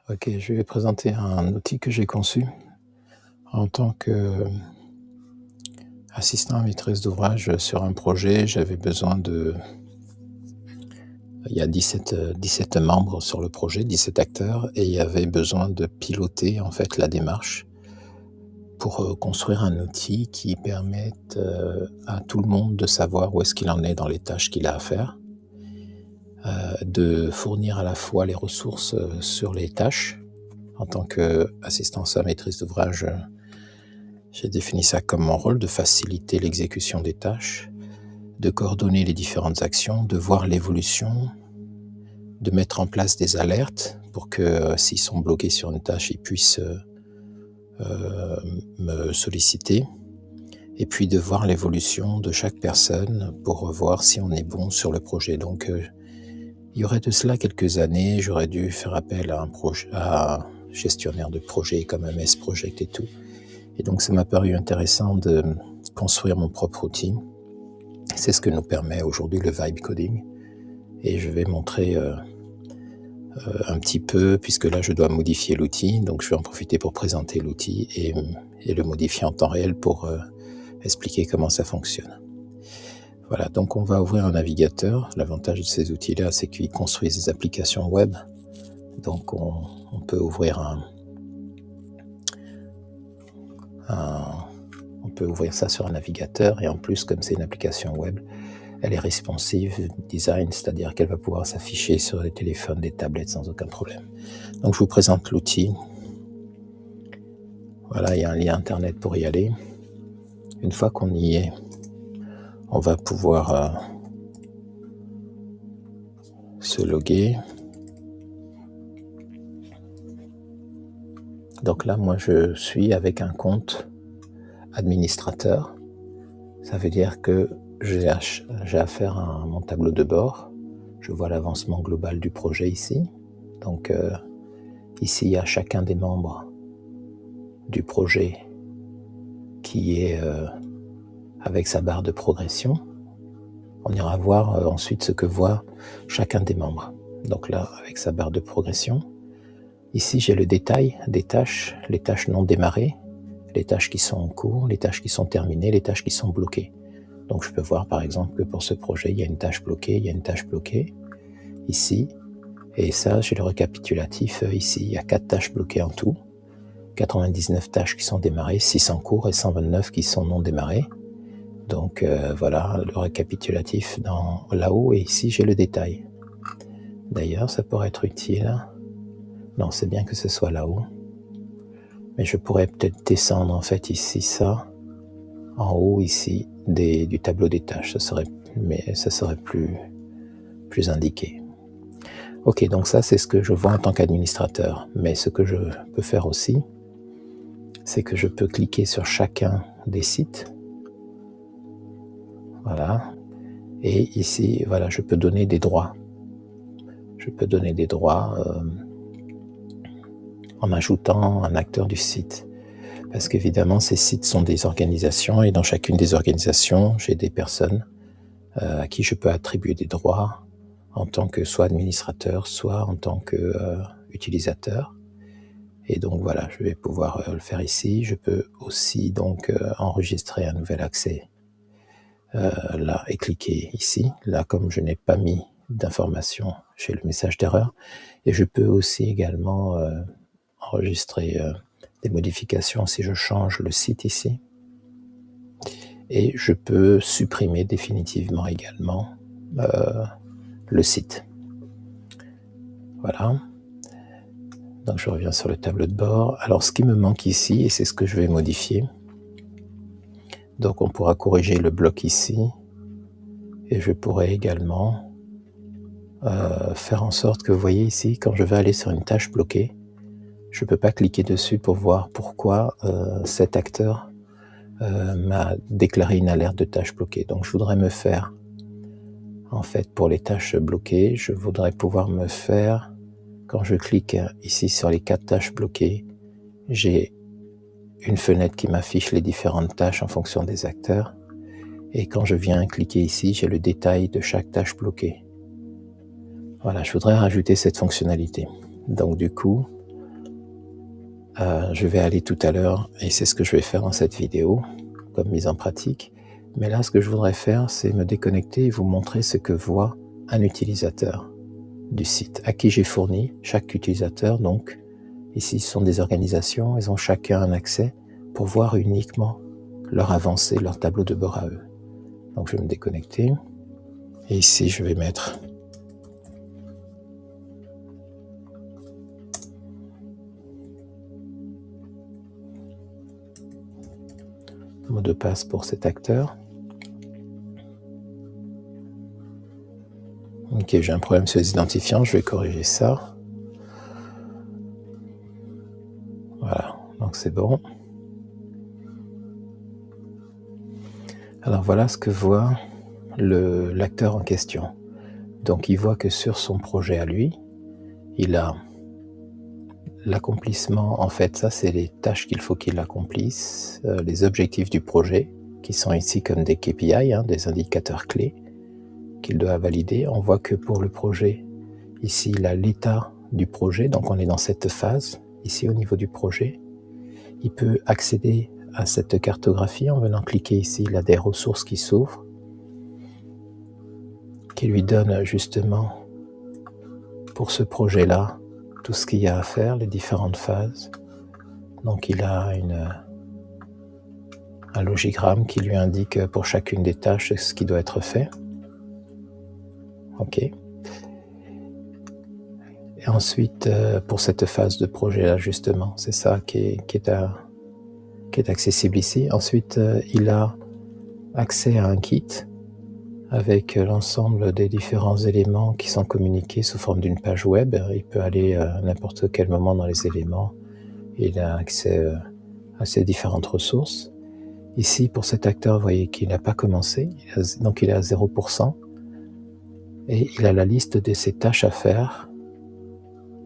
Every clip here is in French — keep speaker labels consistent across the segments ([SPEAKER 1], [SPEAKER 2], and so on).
[SPEAKER 1] Ok, je vais présenter un outil que j'ai conçu en tant qu'assistant à maîtrise d'ouvrage sur un projet. J'avais besoin de... Il y a 17 membres sur le projet, 17 acteurs, et il y avait besoin de piloter en fait la démarche pour construire un outil qui permette à tout le monde de savoir où est-ce qu'il en est dans les tâches qu'il a à faire, de fournir à la fois les ressources sur les tâches. En tant qu'assistant à maîtrise d'ouvrage, j'ai défini ça comme mon rôle, de faciliter l'exécution des tâches, de coordonner les différentes actions, de voir l'évolution, de mettre en place des alertes pour que s'ils sont bloqués sur une tâche, ils puissent me solliciter, et puis de voir l'évolution de chaque personne pour voir si on est bon sur le projet. Donc il y aurait de cela quelques années, j'aurais dû faire appel à un gestionnaire de projet comme MS Project et tout. Et donc ça m'a paru intéressant de construire mon propre outil. C'est ce que nous permet aujourd'hui le vibe coding. Et je vais montrer un petit peu, puisque là je dois modifier l'outil, donc je vais en profiter pour présenter l'outil et le modifier en temps réel pour expliquer comment ça fonctionne. Voilà, donc on va ouvrir un navigateur. L'avantage de ces outils-là, c'est qu'ils construisent des applications web. Donc on peut ouvrir on peut ouvrir ça sur un navigateur, et en plus, comme c'est une application web, elle est responsive design, c'est-à-dire qu'elle va pouvoir s'afficher sur des téléphones, des tablettes sans aucun problème. Donc je vous présente l'outil. Voilà, il y a un lien internet pour y aller. Une fois qu'on y est, on va pouvoir se loguer. Donc là, moi, je suis avec un compte administrateur. Ça veut dire que j'ai affaire à mon tableau de bord. Je vois l'avancement global du projet ici. Donc ici, il y a chacun des membres du projet qui est avec sa barre de progression. On ira voir ensuite ce que voit chacun des membres. Donc là, avec sa barre de progression. Ici, j'ai le détail des tâches, les tâches non démarrées, les tâches qui sont en cours, les tâches qui sont terminées, les tâches qui sont bloquées. Donc je peux voir par exemple que pour ce projet, il y a une tâche bloquée, il y a une tâche bloquée ici. Et ça, j'ai le récapitulatif ici. Il y a 4 tâches bloquées en tout, 99 tâches qui sont démarrées, 6 en cours et 129 qui sont non démarrées. Donc voilà le récapitulatif là-haut, et ici j'ai le détail. D'ailleurs, ça pourrait être utile. Non, c'est bien que ce soit là-haut. Mais je pourrais peut-être descendre en fait ici ça, en haut ici du tableau des tâches. Ça serait plus indiqué. Ok, donc ça c'est ce que je vois en tant qu'administrateur. Mais ce que je peux faire aussi, c'est que je peux cliquer sur chacun des sites. Voilà. Et ici, voilà, je peux donner des droits. Je peux donner des droits en ajoutant un acteur du site. Parce qu'évidemment, ces sites sont des organisations, et dans chacune des organisations, j'ai des personnes à qui je peux attribuer des droits en tant que soit administrateur, soit en tant qu'utilisateur. Et donc voilà, je vais pouvoir le faire ici. Je peux aussi donc enregistrer un nouvel accès là et cliquer ici. Là, comme je n'ai pas mis d'informations, j'ai le message d'erreur. Et je peux aussi également enregistrer des modifications si je change le site ici. Et je peux supprimer définitivement également le site. Voilà. Donc je reviens sur le tableau de bord. Alors ce qui me manque ici, et c'est ce que je vais modifier, donc on pourra corriger le bloc ici, et je pourrais également faire en sorte que vous voyez ici, quand je vais aller sur une tâche bloquée, je ne peux pas cliquer dessus pour voir pourquoi cet acteur m'a déclaré une alerte de tâche bloquée. Donc je voudrais me faire, en fait pour les tâches bloquées, je voudrais pouvoir me faire, quand je clique ici sur les 4 tâches bloquées, j'ai une fenêtre qui m'affiche les différentes tâches en fonction des acteurs. Et quand je viens cliquer ici, j'ai le détail de chaque tâche bloquée. Voilà, je voudrais rajouter cette fonctionnalité. Donc du coup, Je vais aller tout à l'heure, et c'est ce que je vais faire dans cette vidéo, comme mise en pratique. Mais là, ce que je voudrais faire, c'est me déconnecter et vous montrer ce que voit un utilisateur du site, à qui j'ai fourni chaque utilisateur. Donc, ici, ce sont des organisations, ils ont chacun un accès pour voir uniquement leur avancée, leur tableau de bord à eux. Donc, je vais me déconnecter. Et ici, je vais mettre mot de passe pour cet acteur. Ok, j'ai un problème sur les identifiants, je vais corriger ça. Voilà, donc c'est bon. Alors voilà ce que voit l'acteur en question. Donc il voit que sur son projet à lui, il a l'accomplissement, en fait ça c'est les tâches qu'il faut qu'il accomplisse, les objectifs du projet, qui sont ici comme des KPI, des indicateurs clés, qu'il doit valider. On voit que pour le projet, ici il a l'état du projet, donc on est dans cette phase, ici au niveau du projet. Il peut accéder à cette cartographie en venant cliquer ici, il a des ressources qui s'ouvrent, qui lui donnent justement pour ce projet-là tout ce qu'il y a à faire, les différentes phases. Donc il a un logigramme qui lui indique pour chacune des tâches ce qui doit être fait. Ok. Et ensuite, pour cette phase de projet-là, justement, c'est ça qui est accessible ici. Ensuite, il a accès à un kit avec l'ensemble des différents éléments qui sont communiqués sous forme d'une page web. Il peut aller à n'importe quel moment dans les éléments. Il a accès à ces différentes ressources. Ici, pour cet acteur, vous voyez qu'il n'a pas commencé, donc il est à 0%. Et il a la liste de ses tâches à faire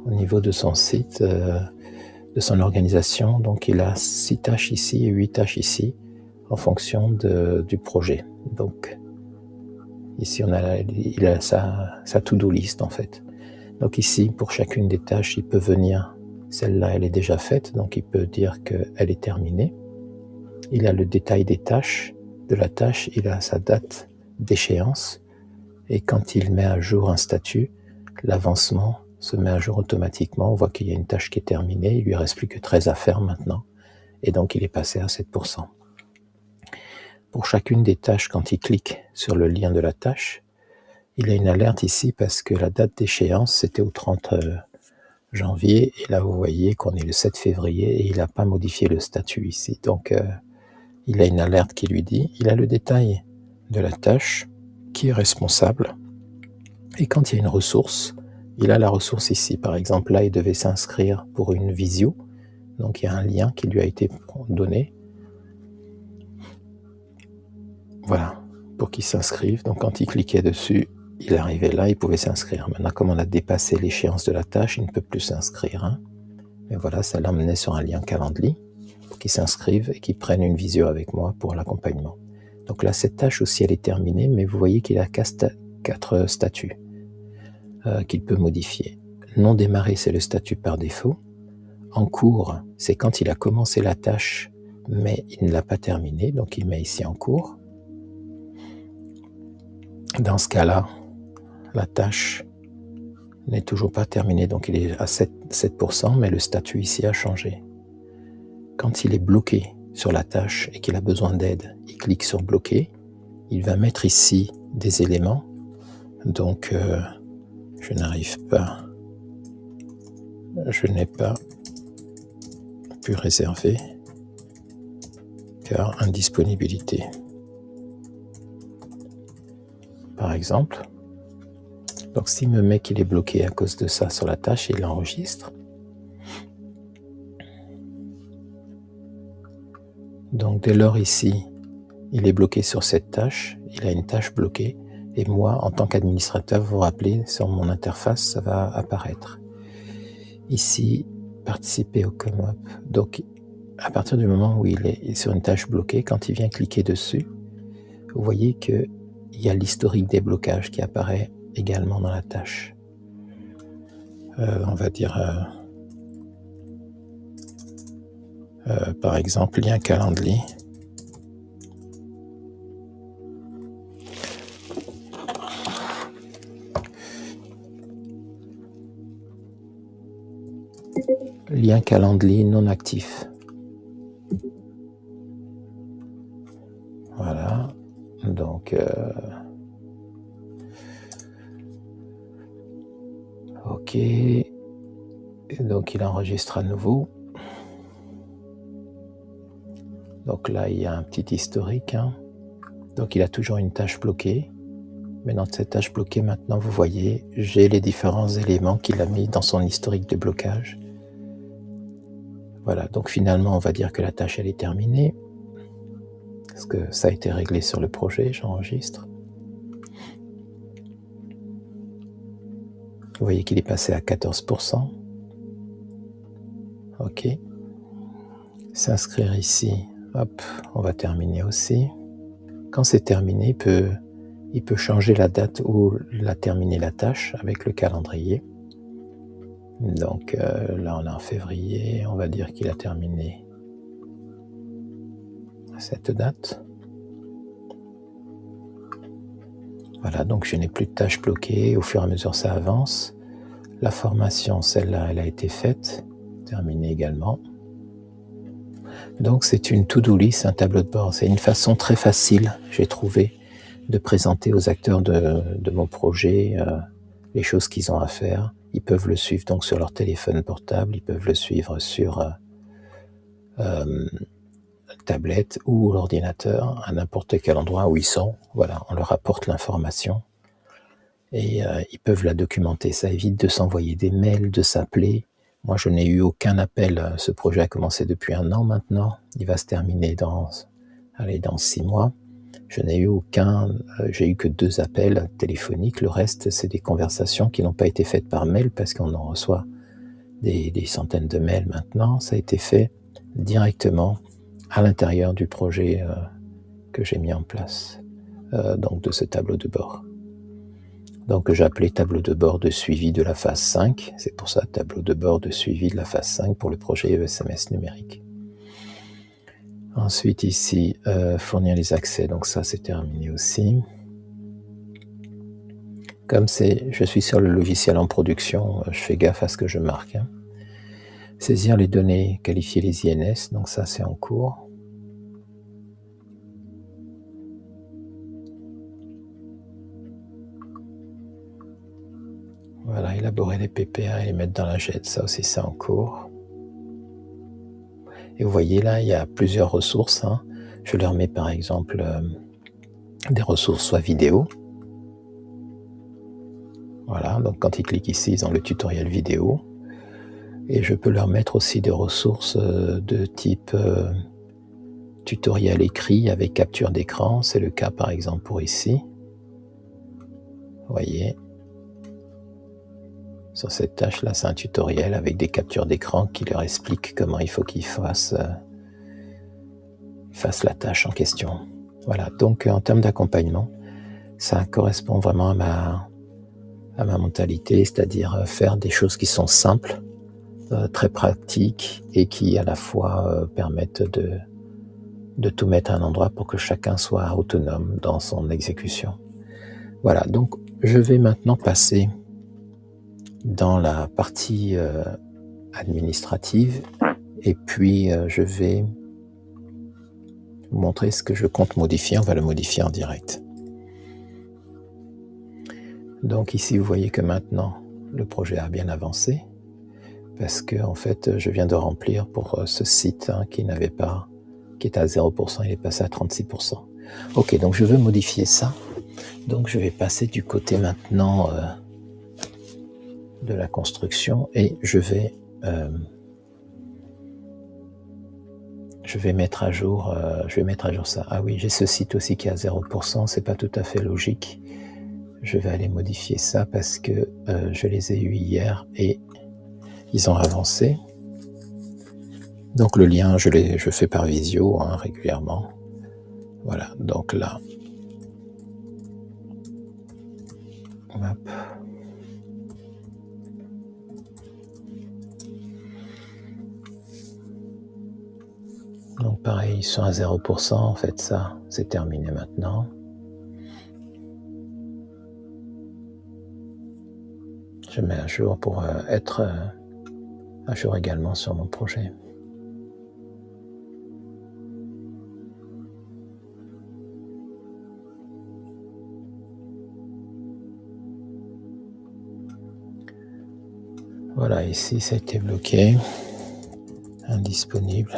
[SPEAKER 1] au niveau de son site, de son organisation. Donc il a 6 tâches ici et 8 tâches ici, en fonction du projet. Donc ici, il a sa to-do list en fait. Donc ici, pour chacune des tâches, il peut venir, celle-là, elle est déjà faite, donc il peut dire qu'elle est terminée. Il a le détail des tâches, de la tâche, il a sa date d'échéance, et quand il met à jour un statut, l'avancement se met à jour automatiquement. On voit qu'il y a une tâche qui est terminée, il lui reste plus que 13 à faire maintenant, et donc il est passé à 7%. Pour chacune des tâches, quand il clique sur le lien de la tâche, il a une alerte ici parce que la date d'échéance, c'était au 30 janvier, et là vous voyez qu'on est le 7 février, et il n'a pas modifié le statut ici. Donc il a une alerte qui lui dit, il a le détail de la tâche, qui est responsable, et quand il y a une ressource, il a la ressource ici. Par exemple, là, il devait s'inscrire pour une visio, donc il y a un lien qui lui a été donné. Voilà, pour qu'il s'inscrive. Donc quand il cliquait dessus, il arrivait là, il pouvait s'inscrire. Maintenant, comme on a dépassé l'échéance de la tâche, il ne peut plus s'inscrire. Mais voilà, ça l'emmenait sur un lien Calendly pour qu'il s'inscrive et qu'il prenne une visio avec moi pour l'accompagnement. Donc là, cette tâche aussi, elle est terminée, mais vous voyez qu'il a 4 statuts qu'il peut modifier. Non démarré, c'est le statut par défaut. En cours, c'est quand il a commencé la tâche, mais il ne l'a pas terminée, donc il met ici en cours. Dans ce cas-là, la tâche n'est toujours pas terminée, donc il est à 7%, mais le statut ici a changé. Quand il est bloqué sur la tâche et qu'il a besoin d'aide, il clique sur bloquer. Il va mettre ici des éléments, donc je n'ai pas pu réserver car indisponibilité. Par exemple, donc s'il me met qu'il est bloqué à cause de ça sur la tâche, il l'enregistre. Donc dès lors ici, il est bloqué sur cette tâche, il a une tâche bloquée, et moi, en tant qu'administrateur, vous vous rappelez, sur mon interface, ça va apparaître. Ici, participer au come-up. Donc, à partir du moment où il est sur une tâche bloquée, quand il vient cliquer dessus, vous voyez qu'il y a l'historique des blocages qui apparaît également dans la tâche. On va dire Par exemple, lien Calendly. Lien Calendly non actif. Voilà, donc ok, et donc il enregistre à nouveau. Donc là il y a un petit historique, hein. Donc il a toujours une tâche bloquée, mais dans cette tâche bloquée maintenant vous voyez j'ai les différents éléments qu'il a mis dans son historique de blocage. Voilà, donc finalement on va dire que la tâche elle est terminée, parce que ça a été réglé sur le projet, j'enregistre. Vous voyez qu'il est passé à 14%. Ok. S'inscrire ici. Hop, on va terminer aussi. Quand c'est terminé, il peut changer la date où il a terminé la tâche avec le calendrier. Donc là, on est en février. On va dire qu'il a terminé à cette date. Voilà, donc je n'ai plus de tâches bloquées. Au fur et à mesure, ça avance. La formation, celle-là, elle a été faite. Terminée également. Donc c'est une to-do list, un tableau de bord. C'est une façon très facile, j'ai trouvé, de présenter aux acteurs de mon projet les choses qu'ils ont à faire. Ils peuvent le suivre donc sur leur téléphone portable, ils peuvent le suivre sur tablette ou l'ordinateur, à n'importe quel endroit où ils sont. Voilà, on leur apporte l'information et ils peuvent la documenter. Ça évite de s'envoyer des mails, de s'appeler. Moi, je n'ai eu aucun appel. Ce projet a commencé depuis 1 an maintenant. Il va se terminer dans 6 mois. Je n'ai eu j'ai eu que 2 appels téléphoniques. Le reste, c'est des conversations qui n'ont pas été faites par mail parce qu'on en reçoit des centaines de mails maintenant. Ça a été fait directement à l'intérieur du projet que j'ai mis en place, donc de ce tableau de bord. Donc j'ai appelé tableau de bord de suivi de la phase 5. C'est pour ça tableau de bord de suivi de la phase 5 pour le projet ESMS numérique. Ensuite ici, fournir les accès, donc ça c'est terminé aussi. Comme je suis sur le logiciel en production, je fais gaffe à ce que je marque. Hein. Saisir les données, qualifier les INS, donc ça c'est en cours. Voilà, élaborer les PPA et les mettre dans la JET, ça aussi c'est en cours. Et vous voyez là, il y a plusieurs ressources. Hein. Je leur mets par exemple des ressources soit vidéo. Voilà, donc quand ils cliquent ici, ils ont le tutoriel vidéo. Et je peux leur mettre aussi des ressources de type tutoriel écrit avec capture d'écran. C'est le cas par exemple pour ici. Vous voyez, sur cette tâche-là, c'est un tutoriel avec des captures d'écran qui leur expliquent comment il faut qu'ils fassent la tâche en question. Voilà, donc en termes d'accompagnement, ça correspond vraiment à ma mentalité, c'est-à-dire faire des choses qui sont simples, très pratiques et qui à la fois permettent de tout mettre à un endroit pour que chacun soit autonome dans son exécution. Voilà, donc je vais maintenant passer dans la partie administrative et puis je vais vous montrer ce que je compte modifier. On va le modifier en direct. Donc ici vous voyez que maintenant le projet a bien avancé parce que en fait je viens de remplir pour ce site qui était à 0%, il est passé à 36%. Ok, donc je veux modifier ça. Donc je vais passer du côté maintenant de la construction et je vais mettre à jour ça. Ah oui, j'ai ce site aussi qui est à 0%, c'est pas tout à fait logique. Je vais aller modifier ça parce que je les ai eus hier et ils ont avancé. Donc le lien, je fais par visio régulièrement. Voilà, donc là, hop. Donc pareil, ils sont à 0%, en fait ça, c'est terminé maintenant. Je mets à jour pour être à jour également sur mon projet. Voilà, ici ça a été bloqué, indisponible.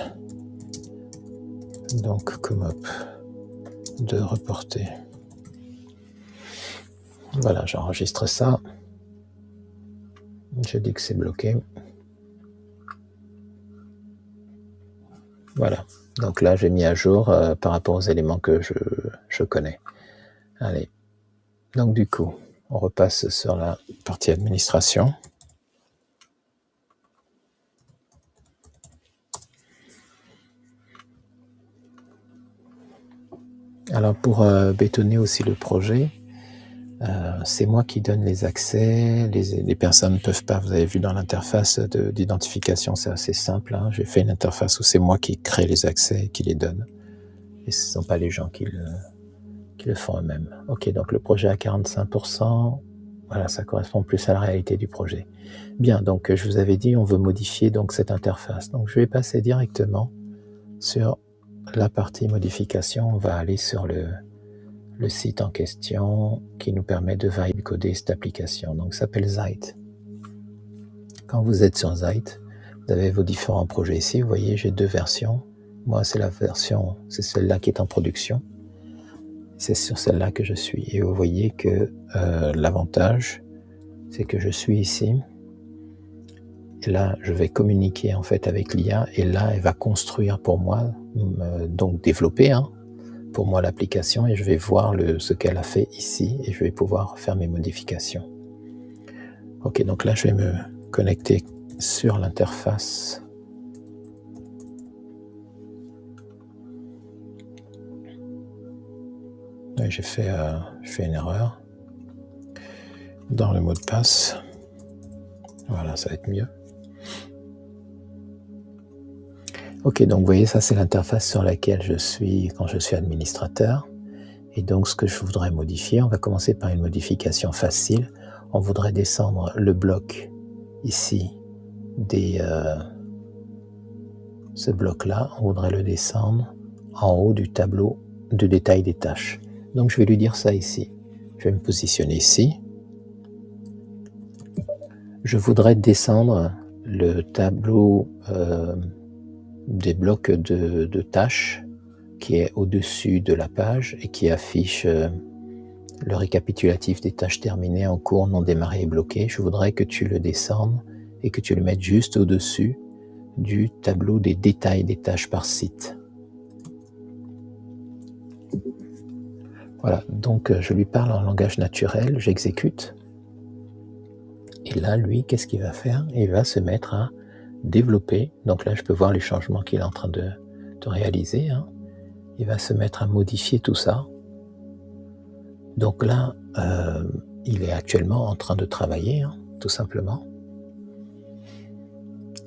[SPEAKER 1] Donc COMOP de reporter. Voilà, j'enregistre ça. Je dis que c'est bloqué. Voilà. Donc là, j'ai mis à jour par rapport aux éléments que je connais. Allez. Donc du coup, on repasse sur la partie administration. Alors pour bétonner aussi le projet, c'est moi qui donne les accès, les personnes ne peuvent pas, vous avez vu dans l'interface d'identification, c'est assez simple, hein. J'ai fait une interface où c'est moi qui crée les accès et qui les donne, et ce ne sont pas les gens qui le font eux-mêmes. Ok, donc le projet à 45%, voilà, ça correspond plus à la réalité du projet. Bien, donc je vous avais dit, on veut modifier donc cette interface, donc je vais passer directement sur la partie modification, on va aller sur le site en question qui nous permet de vibe coder cette application. Donc, ça s'appelle Zeit. Quand vous êtes sur Zeit, vous avez vos différents projets ici. Vous voyez, j'ai deux versions. Moi, c'est la version, c'est celle-là qui est en production. C'est sur celle-là que je suis. Et vous voyez que l'avantage, c'est que je suis ici. Et là, je vais communiquer en fait avec l'IA. Et là, elle va construire pour moi, donc développer, pour moi l'application, et je vais voir ce qu'elle a fait ici et je vais pouvoir faire mes modifications. Ok, donc là je vais me connecter sur l'interface. J'ai fait une erreur dans le mot de passe. Voilà, ça va être mieux. Ok, donc vous voyez, ça c'est l'interface sur laquelle je suis quand je suis administrateur. Et donc ce que je voudrais modifier, on va commencer par une modification facile. On voudrait descendre le bloc ici ce bloc-là, on voudrait le descendre en haut du tableau de détail des tâches. Donc je vais lui dire ça ici. Je vais me positionner ici. Je voudrais descendre le tableau des blocs de tâches qui est au-dessus de la page et qui affiche le récapitulatif des tâches terminées, en cours, non démarrées et bloquées. Je voudrais que tu le descendes et que tu le mettes juste au-dessus du tableau des détails des tâches par site. Voilà, donc je lui parle en langage naturel, j'exécute. Et là, lui, qu'est-ce qu'il va faire? Il va se mettre à développer. Donc là, je peux voir les changements qu'il est en train de réaliser. Il va se mettre à modifier tout ça. Donc là, il est actuellement en train de travailler, tout simplement.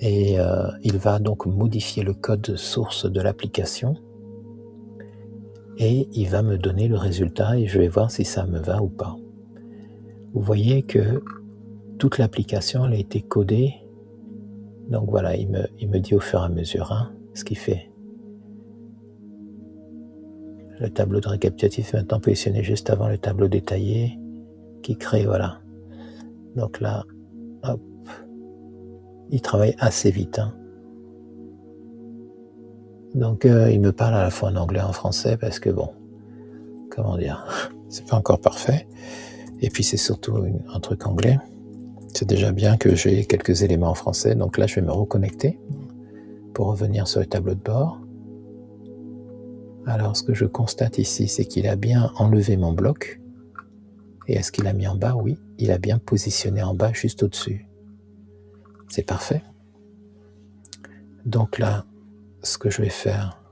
[SPEAKER 1] Et il va donc modifier le code source de l'application. Et il va me donner le résultat et je vais voir si ça me va ou pas. Vous voyez que toute l'application a été codée. Donc voilà, il me dit au fur et à mesure ce qu'il fait. Le tableau de récapitulatif est maintenant positionné juste avant le tableau détaillé qui crée, voilà. Donc là, hop, il travaille assez vite. Donc il me parle à la fois en anglais et en français parce que bon, comment dire, c'est pas encore parfait. Et puis c'est surtout un truc anglais. C'est déjà bien que j'ai quelques éléments en français. Donc là, je vais me reconnecter pour revenir sur le tableau de bord. Alors, ce que je constate ici, c'est qu'il a bien enlevé mon bloc. Et est-ce qu'il a mis en bas? Oui, il a bien positionné en bas, juste au-dessus. C'est parfait. Donc là, ce que je vais faire,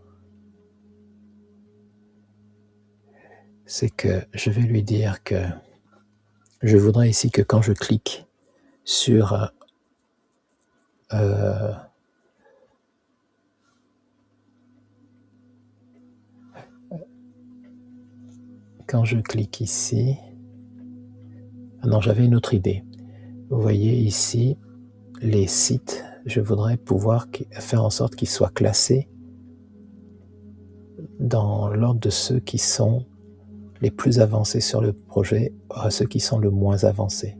[SPEAKER 1] c'est que je vais lui dire que je voudrais ici que quand je clique sur quand je clique ici, ah non, j'avais une autre idée. Vous voyez ici, les sites, je voudrais pouvoir faire en sorte qu'ils soient classés dans l'ordre de ceux qui sont les plus avancés sur le projet à ceux qui sont le moins avancés.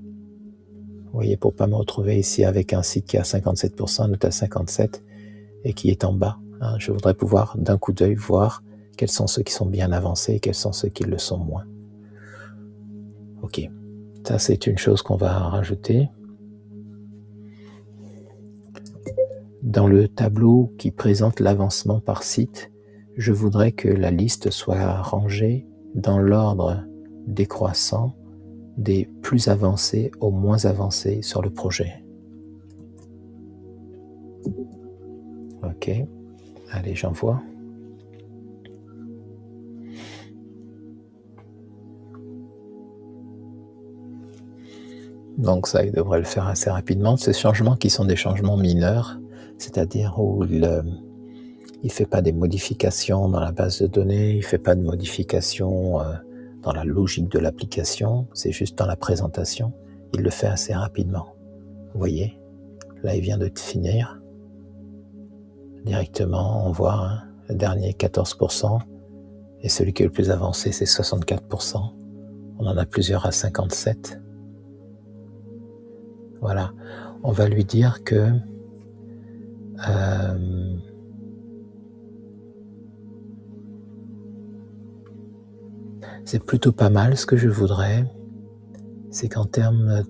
[SPEAKER 1] Vous voyez, pour ne pas me retrouver ici avec un site qui est à 57%, note à 57 et qui est en bas. Hein, je voudrais pouvoir d'un coup d'œil voir quels sont ceux qui sont bien avancés et quels sont ceux qui le sont moins. Ok, ça c'est une chose qu'on va rajouter. Dans le tableau qui présente l'avancement par site, je voudrais que la liste soit rangée dans l'ordre décroissant des plus avancés aux moins avancés sur le projet. Ok, allez, j'envoie. Donc ça, il devrait le faire assez rapidement. Ces changements qui sont des changements mineurs, c'est-à-dire où il ne fait pas des modifications dans la base de données, il ne fait pas de modifications dans la logique de l'application, c'est juste dans la présentation, il le fait assez rapidement. Vous voyez, là il vient de finir. Directement, on voit hein, le dernier 14%, et celui qui est le plus avancé, c'est 64%. On en a plusieurs à 57%. Voilà, on va lui dire que c'est plutôt pas mal. Ce que je voudrais, c'est qu'en termes...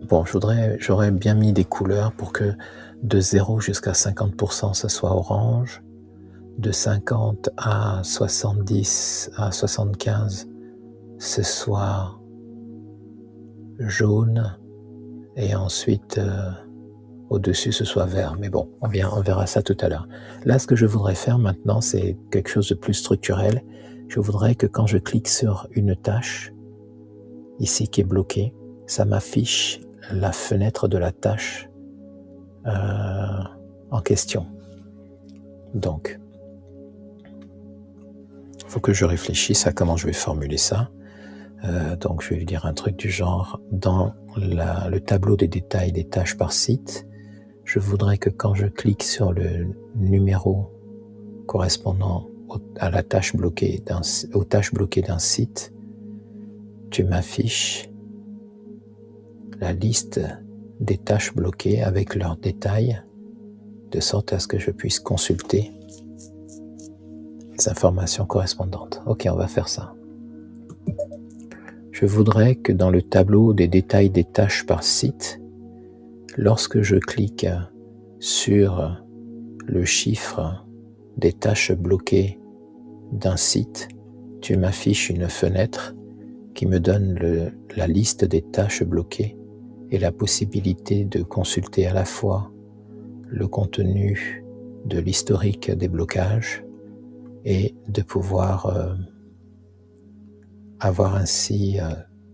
[SPEAKER 1] Bon, j'aurais bien mis des couleurs pour que de 0 jusqu'à 50%, ça soit orange. De 50 à 70 à 75, ce soit jaune. Et ensuite, au-dessus, ce soit vert. Mais bon, on verra ça tout à l'heure. Là, ce que je voudrais faire maintenant, c'est quelque chose de plus structurel. Je voudrais que quand je clique sur une tâche, ici qui est bloquée, ça m'affiche la fenêtre de la tâche en question. Donc, il faut que je réfléchisse à comment je vais formuler ça. Donc, je vais lui dire un truc du genre, dans le tableau des détails des tâches par site, je voudrais que quand je clique sur le numéro correspondant à la tâche bloquée aux tâches bloquées d'un site, tu m'affiches la liste des tâches bloquées avec leurs détails, de sorte à ce que je puisse consulter les informations correspondantes. Ok, on va faire ça. Je voudrais que dans le tableau des détails des tâches par site, lorsque je clique sur le chiffre des tâches bloquées d'un site, tu m'affiches une fenêtre qui me donne la liste des tâches bloquées et la possibilité de consulter à la fois le contenu de l'historique des blocages et de pouvoir avoir ainsi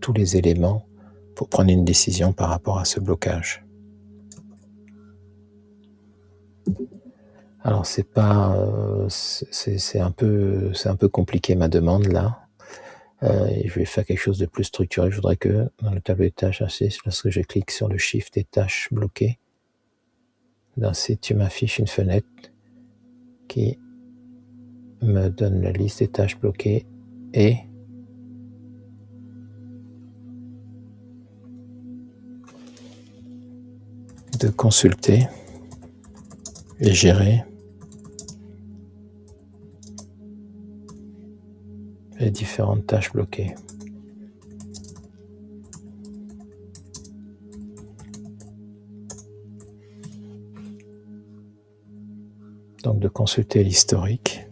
[SPEAKER 1] tous les éléments pour prendre une décision par rapport à ce blocage. Alors c'est un peu compliqué ma demande là. Et je vais faire quelque chose de plus structuré. Je voudrais que dans le tableau des tâches, lorsque je clique sur le shift des tâches bloquées d'un site, tu m'affiches une fenêtre qui me donne la liste des tâches bloquées et de consulter et gérer les différentes tâches bloquées. Donc de consulter l'historique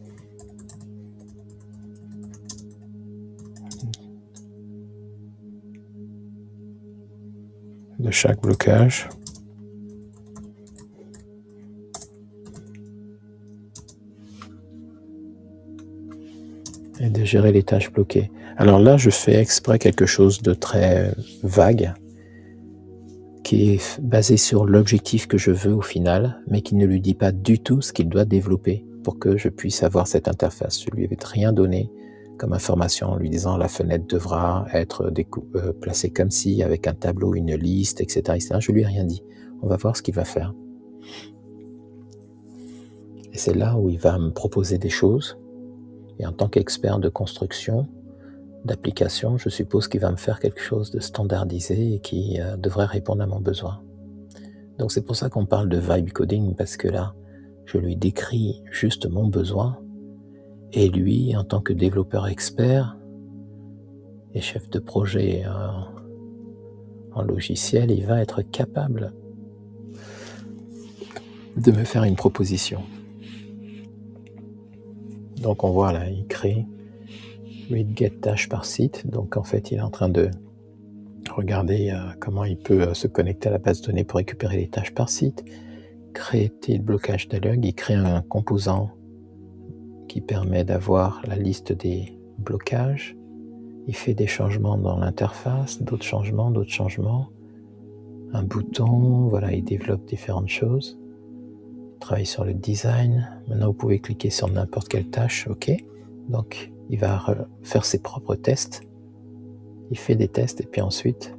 [SPEAKER 1] de chaque blocage. Et de gérer les tâches bloquées. Alors là, je fais exprès quelque chose de très vague, qui est basé sur l'objectif que je veux au final, mais qui ne lui dit pas du tout ce qu'il doit développer. pour que je puisse avoir cette interface. Je lui avais rien donné comme information en lui disant la fenêtre devra être placée comme ci, avec un tableau, une liste, etc., etc. Je lui ai rien dit. On va voir ce qu'il va faire. Et c'est là où il va me proposer des choses. Et en tant qu'expert de construction, d'application, je suppose qu'il va me faire quelque chose de standardisé et qui devrait répondre à mon besoin. Donc c'est pour ça qu'on parle de vibe coding, parce que là, je lui décris juste mon besoin, et lui, en tant que développeur expert et chef de projet en logiciel, il va être capable de me faire une proposition. Donc on voit là, il crée read get tâche par site, donc en fait il est en train de regarder comment il peut se connecter à la base de données pour récupérer les tâches par site, créer le blocage dialogue, il crée un composant qui permet d'avoir la liste des blocages, il fait des changements dans l'interface, d'autres changements, un bouton, voilà, il développe différentes choses, il travaille sur le design. Maintenant vous pouvez cliquer sur n'importe quelle tâche, ok, donc il va faire ses propres tests, il fait des tests et puis ensuite,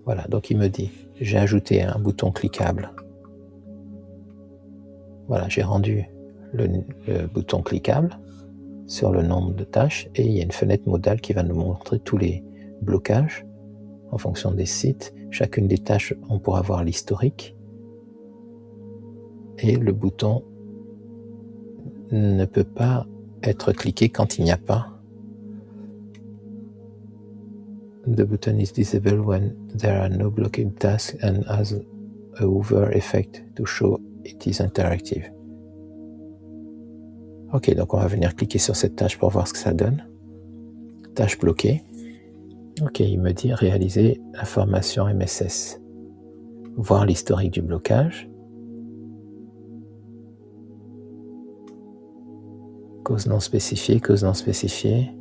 [SPEAKER 1] voilà, donc il me dit, j'ai ajouté un bouton cliquable, voilà, j'ai rendu le bouton cliquable sur le nombre de tâches et il y a une fenêtre modale qui va nous montrer tous les blocages en fonction des sites. Chacune des tâches, on pourra voir l'historique et le bouton ne peut pas être cliqué quand il n'y a pas. The button is disabled when there are no blocking tasks and has a hover effect to show it is interactive. Ok, donc on va venir cliquer sur cette tâche pour voir ce que ça donne. Tâche bloquée. Ok, il me dit réaliser la formation MSS. Voir l'historique du blocage. Cause non spécifiée, cause non spécifiée.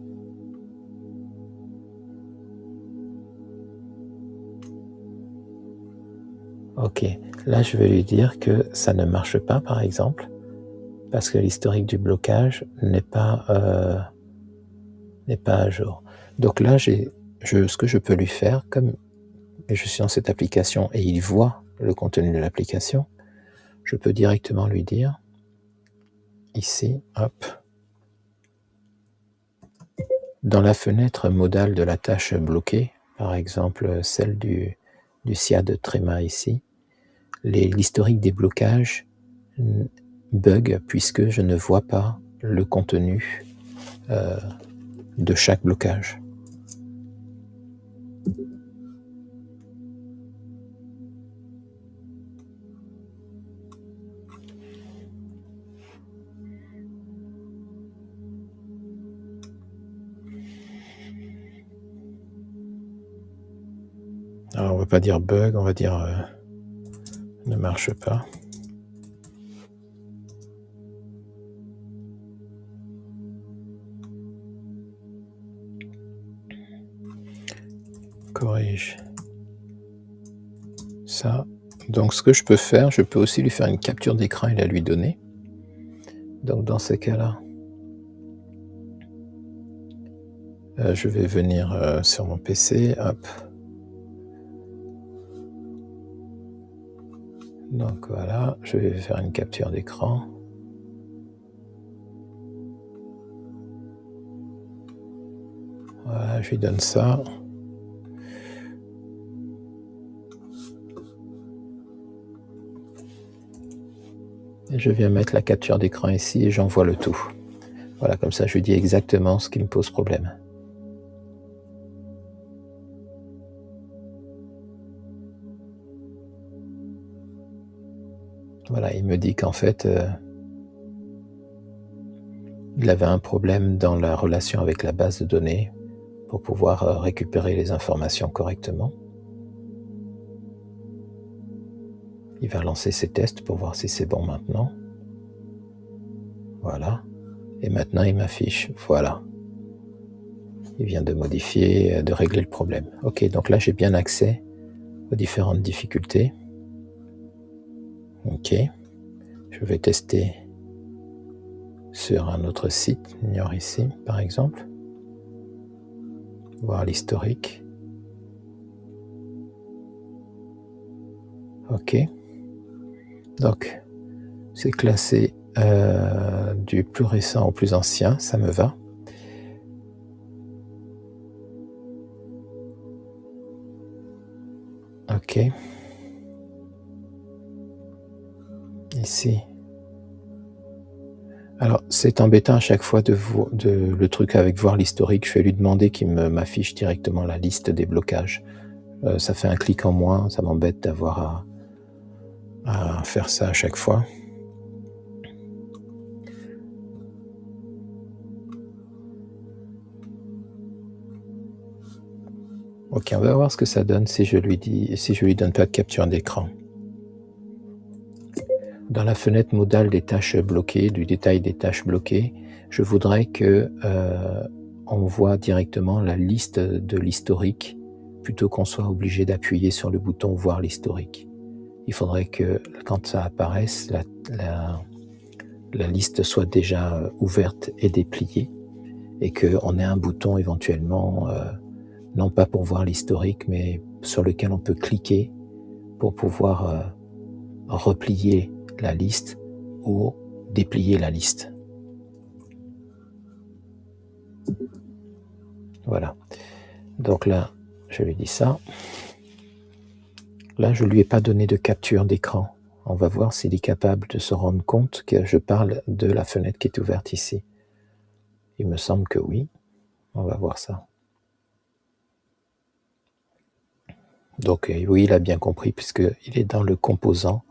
[SPEAKER 1] Ok, là je vais lui dire que ça ne marche pas par exemple, parce que l'historique du blocage n'est pas à jour. Donc là, ce que je peux lui faire, comme je suis dans cette application et il voit le contenu de l'application, je peux directement lui dire, ici, hop, dans la fenêtre modale de la tâche bloquée, par exemple celle du SIAD Tréma ici, l'historique des blocages bug puisque je ne vois pas le contenu de chaque blocage. Alors on va pas dire bug, on va dire ne marche pas. Corrige ça. Donc ce que je peux faire, je peux aussi lui faire une capture d'écran et la lui donner. Donc dans ces cas-là, je vais venir sur mon PC, hop. Donc voilà, je vais faire une capture d'écran. Voilà, je lui donne ça. Et je viens mettre la capture d'écran ici et j'envoie le tout. Voilà, comme ça je lui dis exactement ce qui me pose problème. Voilà, il me dit qu'en fait, il avait un problème dans la relation avec la base de données pour pouvoir récupérer les informations correctement. Il va lancer ses tests pour voir si c'est bon maintenant. Voilà. Et maintenant, il m'affiche. Voilà. Il vient de modifier, de régler le problème. Ok, donc là, j'ai bien accès aux différentes difficultés. Ok. Je vais tester sur un autre site, Niort ici par exemple, voir l'historique. Ok, donc c'est classé du plus récent au plus ancien, ça me va. Ok, ici. Alors c'est embêtant à chaque fois de le truc avec voir l'historique, je vais lui demander qu'il m'affiche directement la liste des blocages. Ça fait un clic en moins, ça m'embête d'avoir à faire ça à chaque fois. Ok, on va voir ce que ça donne si je lui donne pas de capture d'écran. Dans la fenêtre modale des tâches bloquées, du détail des tâches bloquées, je voudrais que on voit directement la liste de l'historique plutôt qu'on soit obligé d'appuyer sur le bouton voir l'historique. Il faudrait que quand ça apparaisse, la liste soit déjà ouverte et dépliée et qu'on ait un bouton éventuellement, non pas pour voir l'historique, mais sur lequel on peut cliquer pour pouvoir replier la liste ou déplier la liste. Voilà. Donc là, je lui dis ça. Là, je ne lui ai pas donné de capture d'écran. On va voir s'il est capable de se rendre compte que je parle de la fenêtre qui est ouverte ici. Il me semble que oui. On va voir ça. Donc oui, il a bien compris puisqu'il est dans le composant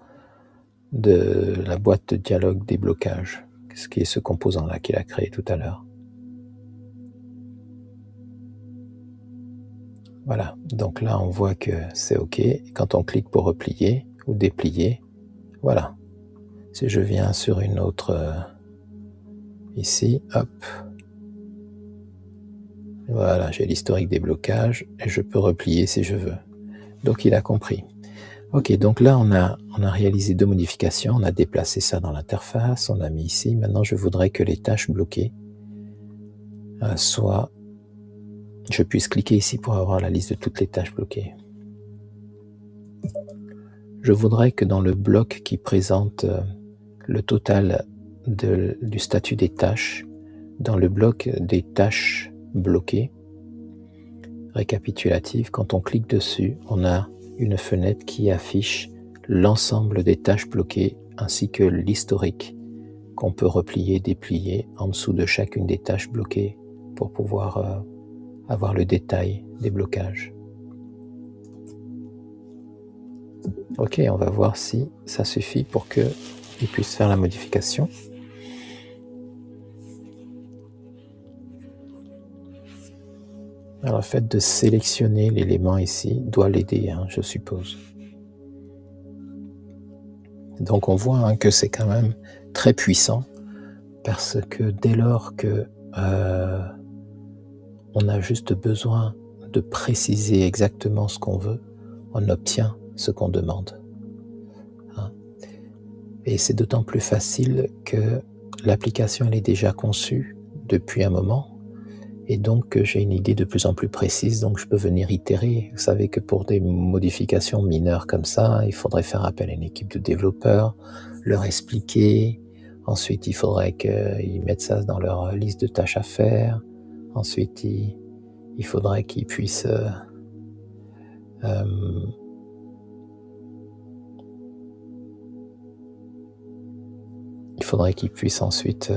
[SPEAKER 1] de la boîte de dialogue déblocage, ce qui est ce composant-là qu'il a créé tout à l'heure. Voilà, donc là on voit que c'est OK. Quand on clique pour replier ou déplier, voilà. Si je viens sur une autre, ici, hop, voilà, j'ai l'historique des blocages et je peux replier si je veux. Donc il a compris. Ok, donc là on a réalisé 2 modifications, on a déplacé ça dans l'interface, on a mis ici. Maintenant je voudrais que les tâches bloquées soient... Je puisse cliquer ici pour avoir la liste de toutes les tâches bloquées. Je voudrais que dans le bloc qui présente le total du statut des tâches, dans le bloc des tâches bloquées, récapitulatif, quand on clique dessus, on a une fenêtre qui affiche l'ensemble des tâches bloquées ainsi que l'historique qu'on peut replier, déplier en dessous de chacune des tâches bloquées pour pouvoir avoir le détail des blocages. Ok, on va voir si ça suffit pour qu'il puisse faire la modification. Alors le fait de sélectionner l'élément ici doit l'aider, hein, je suppose. Donc on voit que c'est quand même très puissant parce que dès lors que on a juste besoin de préciser exactement ce qu'on veut, on obtient ce qu'on demande. Hein. Et c'est d'autant plus facile que l'application elle est déjà conçue depuis un moment et donc j'ai une idée de plus en plus précise, donc je peux venir itérer. Vous savez que pour des modifications mineures comme ça, il faudrait faire appel à une équipe de développeurs, leur expliquer, ensuite il faudrait qu'ils mettent ça dans leur liste de tâches à faire, ensuite il faudrait qu'ils puissent ensuite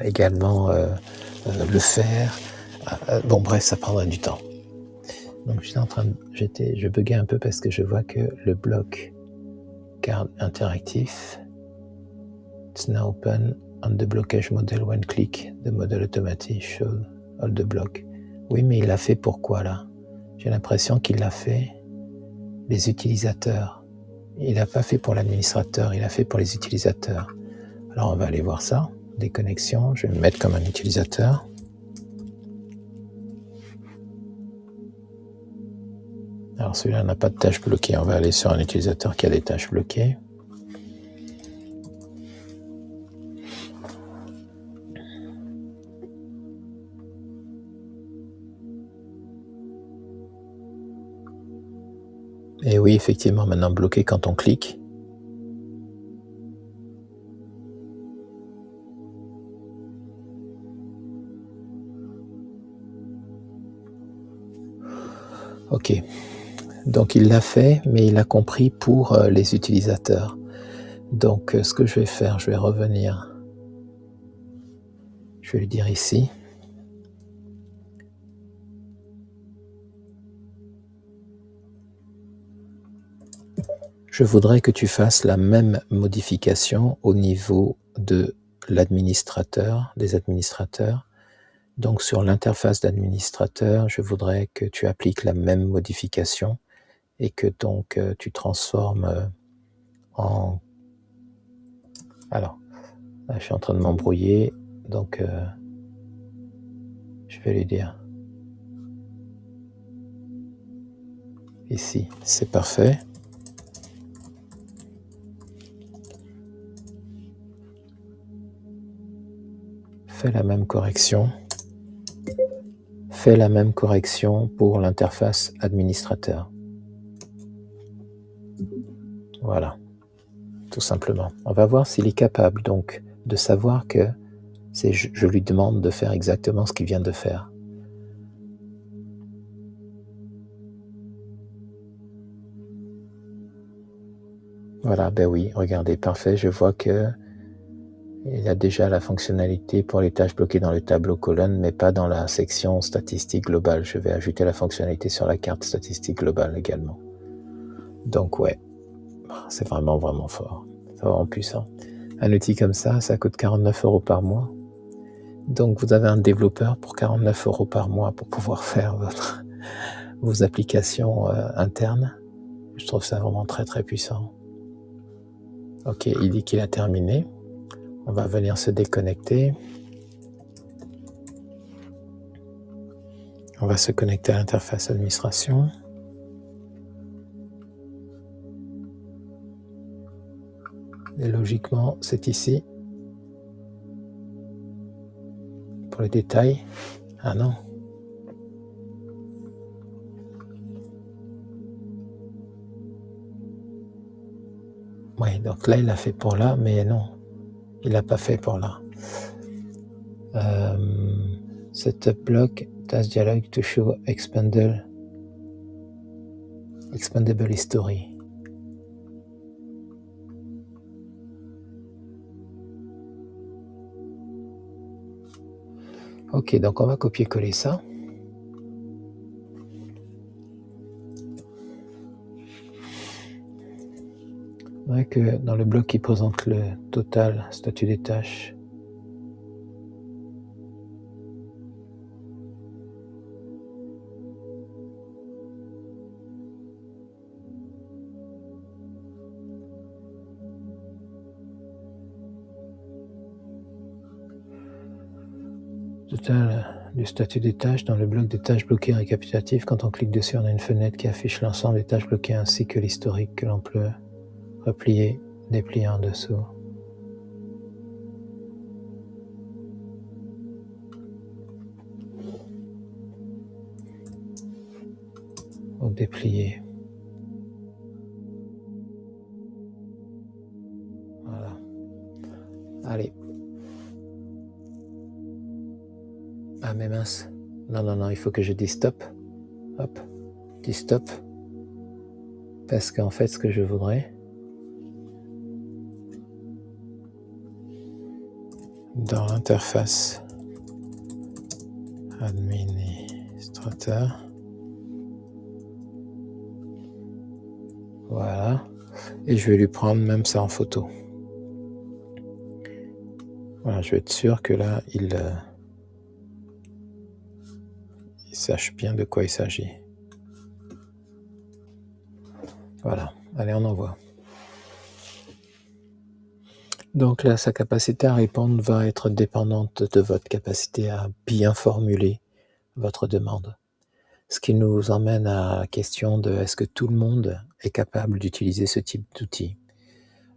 [SPEAKER 1] également le faire. Bon bref, ça prendrait du temps. Donc je buguais un peu parce que je vois que le bloc card interactif, it's now open on the blockage model when click the model automatic show all the block. Oui, mais il l'a fait pourquoi là? J'ai l'impression qu'il l'a fait les utilisateurs. Il n'a pas fait pour l'administrateur, il a fait pour les utilisateurs. Alors on va aller voir ça. Des connexions, je vais me mettre comme un utilisateur. Alors celui-là n'a pas de tâches bloquées, on va aller sur un utilisateur qui a des tâches bloquées. Et oui, effectivement, maintenant bloqué quand on clique. Ok, donc il l'a fait, mais il a compris pour les utilisateurs. Donc ce que je vais faire, je vais revenir, je vais lui dire ici. Je voudrais que tu fasses la même modification au niveau de l'administrateur, des administrateurs. Donc sur l'interface d'administrateur, je voudrais que tu appliques la même modification et que donc tu transformes en... Alors, là, je suis en train de m'embrouiller, donc je vais lui dire ici, c'est parfait. Fais la même correction. Fais la même correction pour l'interface administrateur. Voilà, tout simplement. On va voir s'il est capable donc de savoir que je lui demande de faire exactement ce qu'il vient de faire. Voilà, ben oui, regardez, parfait, je vois que il y a déjà la fonctionnalité pour les tâches bloquées dans le tableau colonne, mais pas dans la section statistique globale. Je vais ajouter la fonctionnalité sur la carte statistique globale également. Donc ouais, c'est vraiment, vraiment fort. C'est vraiment puissant. Un outil comme ça coûte 49 € par mois. Donc vous avez un développeur pour 49 € par mois pour pouvoir faire vos applications internes. Je trouve ça vraiment très, très puissant. Ok, il dit qu'il a terminé. On va venir se déconnecter. On va se connecter à l'interface administration. Et logiquement, c'est ici. Pour les détails. Ah non. Oui, donc là, il l'a fait pour là, mais non. Il l'a pas fait pour là. Setup block, task dialog to show expandable history. Ok, donc on va copier-coller ça. C'est vrai que dans le bloc qui présente le total statut des tâches, total du statut des tâches, dans le bloc des tâches bloquées récapitulatif, quand on clique dessus, on a une fenêtre qui affiche l'ensemble des tâches bloquées ainsi que l'historique que l'on peut replier, déplier en dessous. Ou déplier. Voilà. Allez. Ah mais mince. Non, non, non, il faut que je dise stop. Hop. Dis stop. Parce qu'en fait, ce que je voudrais, dans l'interface administrateur, voilà, et je vais lui prendre même ça en photo. Voilà, je vais être sûr que là, il sache bien de quoi il s'agit. Voilà, allez, on envoie. Donc là, sa capacité à répondre va être dépendante de votre capacité à bien formuler votre demande. Ce qui nous emmène à la question de est-ce que tout le monde est capable d'utiliser ce type d'outil?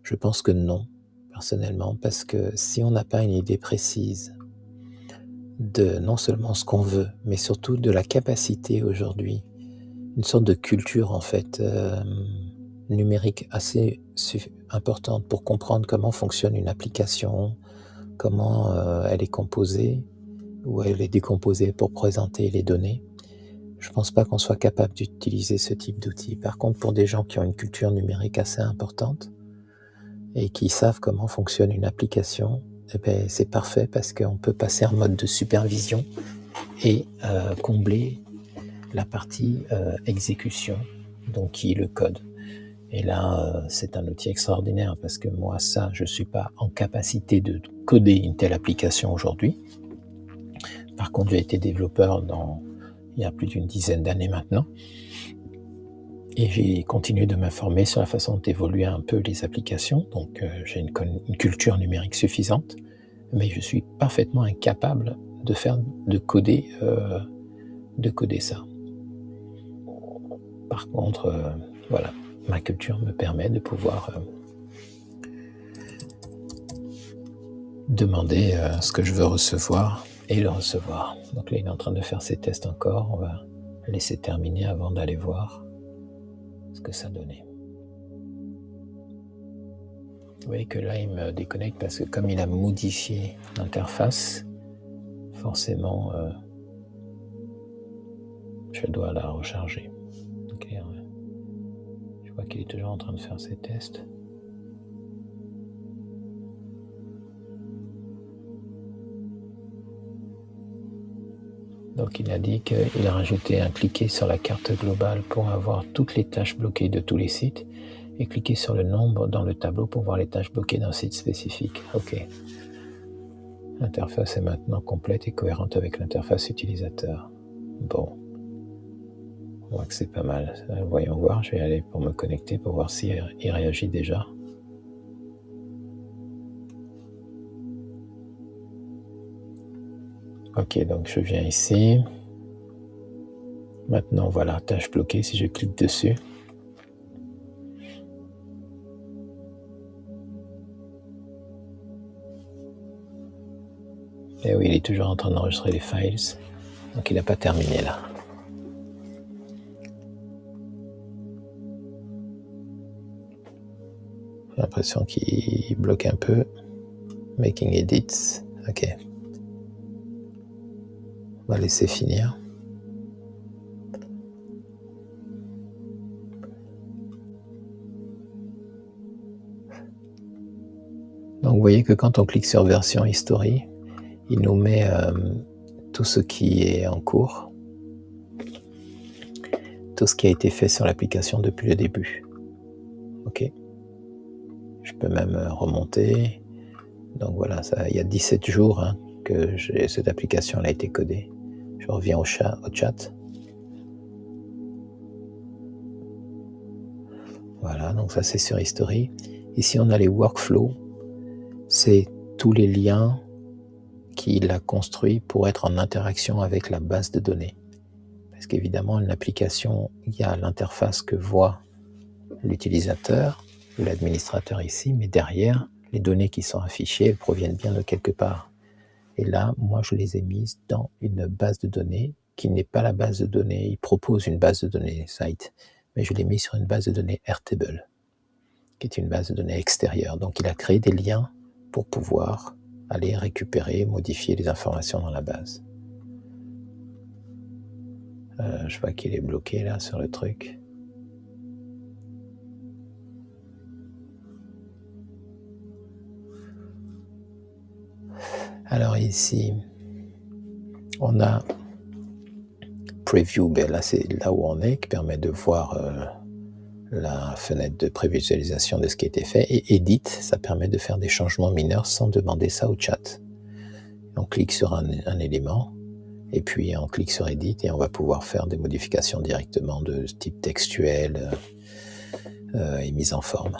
[SPEAKER 1] Je pense que non, personnellement, parce que si on n'a pas une idée précise de non seulement ce qu'on veut, mais surtout de la capacité aujourd'hui une sorte de culture en fait numérique assez importante pour comprendre comment fonctionne une application, comment elle est composée, ou elle est décomposée pour présenter les données. Je ne pense pas qu'on soit capable d'utiliser ce type d'outil. Par contre, pour des gens qui ont une culture numérique assez importante et qui savent comment fonctionne une application, eh bien, c'est parfait parce qu'on peut passer en mode de supervision et combler la partie exécution, donc qui est le code. Et là, c'est un outil extraordinaire parce que moi, ça, je ne suis pas en capacité de coder une telle application aujourd'hui. Par contre, j'ai été développeur il y a plus d'une dizaine d'années maintenant. Et j'ai continué de m'informer sur la façon d'évoluer un peu les applications. Donc, j'ai une culture numérique suffisante, mais je suis parfaitement incapable de coder ça. Par contre, voilà, ma culture me permet de pouvoir demander ce que je veux recevoir et le recevoir. Donc là, il est en train de faire ses tests encore. On va laisser terminer avant d'aller voir ce que ça donnait. Vous voyez que là, il me déconnecte parce que comme il a modifié l'interface, forcément, je dois la recharger. Okay, je vois qu'il est toujours en train de faire ses tests. Donc il a dit qu'il a rajouté un cliquer sur la carte globale pour avoir toutes les tâches bloquées de tous les sites et cliquer sur le nombre dans le tableau pour voir les tâches bloquées d'un site spécifique. Ok. L'interface est maintenant complète et cohérente avec l'interface utilisateur. Bon. On voit que c'est pas mal. Voyons voir, je vais aller pour me connecter pour voir s'il réagit déjà. Ok, donc je viens ici. Maintenant, voilà, tâche bloquée, si je clique dessus. Et oui, il est toujours en train d'enregistrer les files. Donc il n'a pas terminé là. J'ai l'impression qu'il bloque un peu. Making edits. Ok. On va laisser finir. Donc vous voyez que quand on clique sur version history, il nous met tout ce qui est en cours, tout ce qui a été fait sur l'application depuis le début. Ok. Je peux même remonter. Donc voilà, il y a 17 jours que cette application a été codée. Je reviens au chat. Voilà, donc ça c'est sur History. Ici on a les workflows. C'est tous les liens qu'il a construits pour être en interaction avec la base de données. Parce qu'évidemment, une application, il y a l'interface que voit l'utilisateur, l'administrateur ici, mais derrière, les données qui sont affichées, elles proviennent bien de quelque part. Et là, moi, je les ai mises dans une base de données qui n'est pas la base de données. Il propose une base de données site, mais je l'ai mis sur une base de données Airtable, qui est une base de données extérieure. Donc, il a créé des liens pour pouvoir aller récupérer, modifier les informations dans la base. Je vois qu'il est bloqué là sur le truc. Alors ici, on a Preview, ben là c'est là où on est, qui permet de voir la fenêtre de prévisualisation de ce qui a été fait. Et Edit, ça permet de faire des changements mineurs sans demander ça au chat. On clique sur un élément, et puis on clique sur Edit, et on va pouvoir faire des modifications directement de type textuel et mise en forme.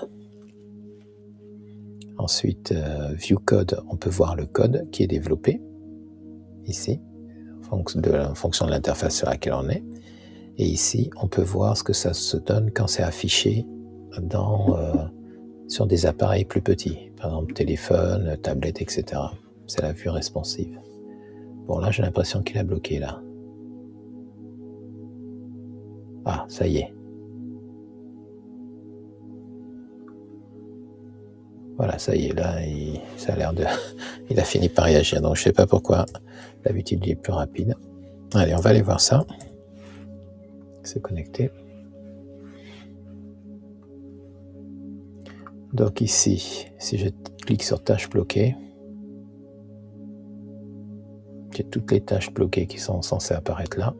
[SPEAKER 1] Ensuite, View Code, on peut voir le code qui est développé, ici, en fonction de l'interface sur laquelle on est. Et ici, on peut voir ce que ça se donne quand c'est affiché sur des appareils plus petits, par exemple téléphone, tablette, etc. C'est la vue responsive. Bon, là, j'ai l'impression qu'il a bloqué, là. Ah, ça y est. Voilà, ça y est, là, ça a l'air de... il a fini par réagir, donc je sais pas pourquoi d'habitude il est plus rapide. Allez, on va aller voir ça. Se connecter. Donc ici, si je clique sur tâches bloquées, j'ai toutes les tâches bloquées qui sont censées apparaître là.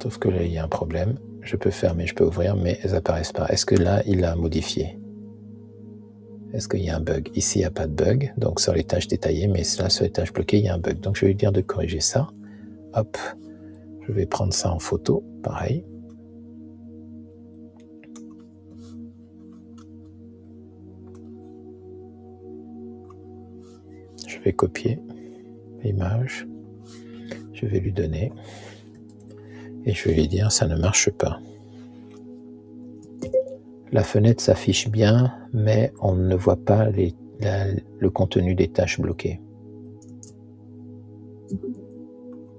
[SPEAKER 1] Sauf que là, il y a un problème. Je peux fermer, je peux ouvrir, mais elles apparaissent pas. Est-ce que là, il a modifié? Est-ce qu'il y a un bug? Ici, il n'y a pas de bug, donc sur les tâches détaillées, mais là, sur les tâches bloquées, il y a un bug. Donc je vais lui dire de corriger ça. Hop, je vais prendre ça en photo, pareil. Je vais copier l'image, je vais lui donner, et je vais lui dire ça ne marche pas. La fenêtre s'affiche bien, mais on ne voit pas le contenu des tâches bloquées.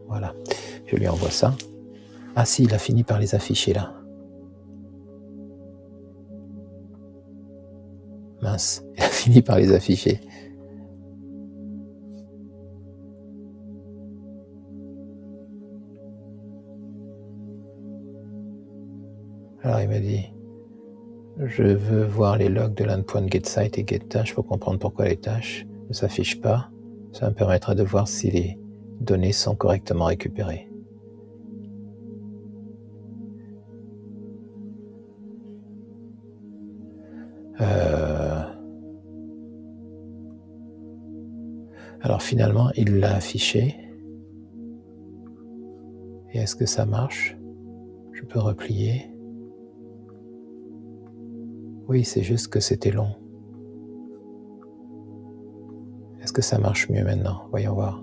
[SPEAKER 1] Voilà, je lui envoie ça. Ah si, il a fini par les afficher là. Mince, il a fini par les afficher. Alors il m'a dit, je veux voir les logs de l'endpoint getSite et getTâche pour comprendre pourquoi les tâches ne s'affichent pas. Ça me permettra de voir si les données sont correctement récupérées. Alors finalement, il l'a affiché. Et est-ce que ça marche? Je peux replier. Oui, c'est juste que c'était long. Est-ce que ça marche mieux maintenant? Voyons voir.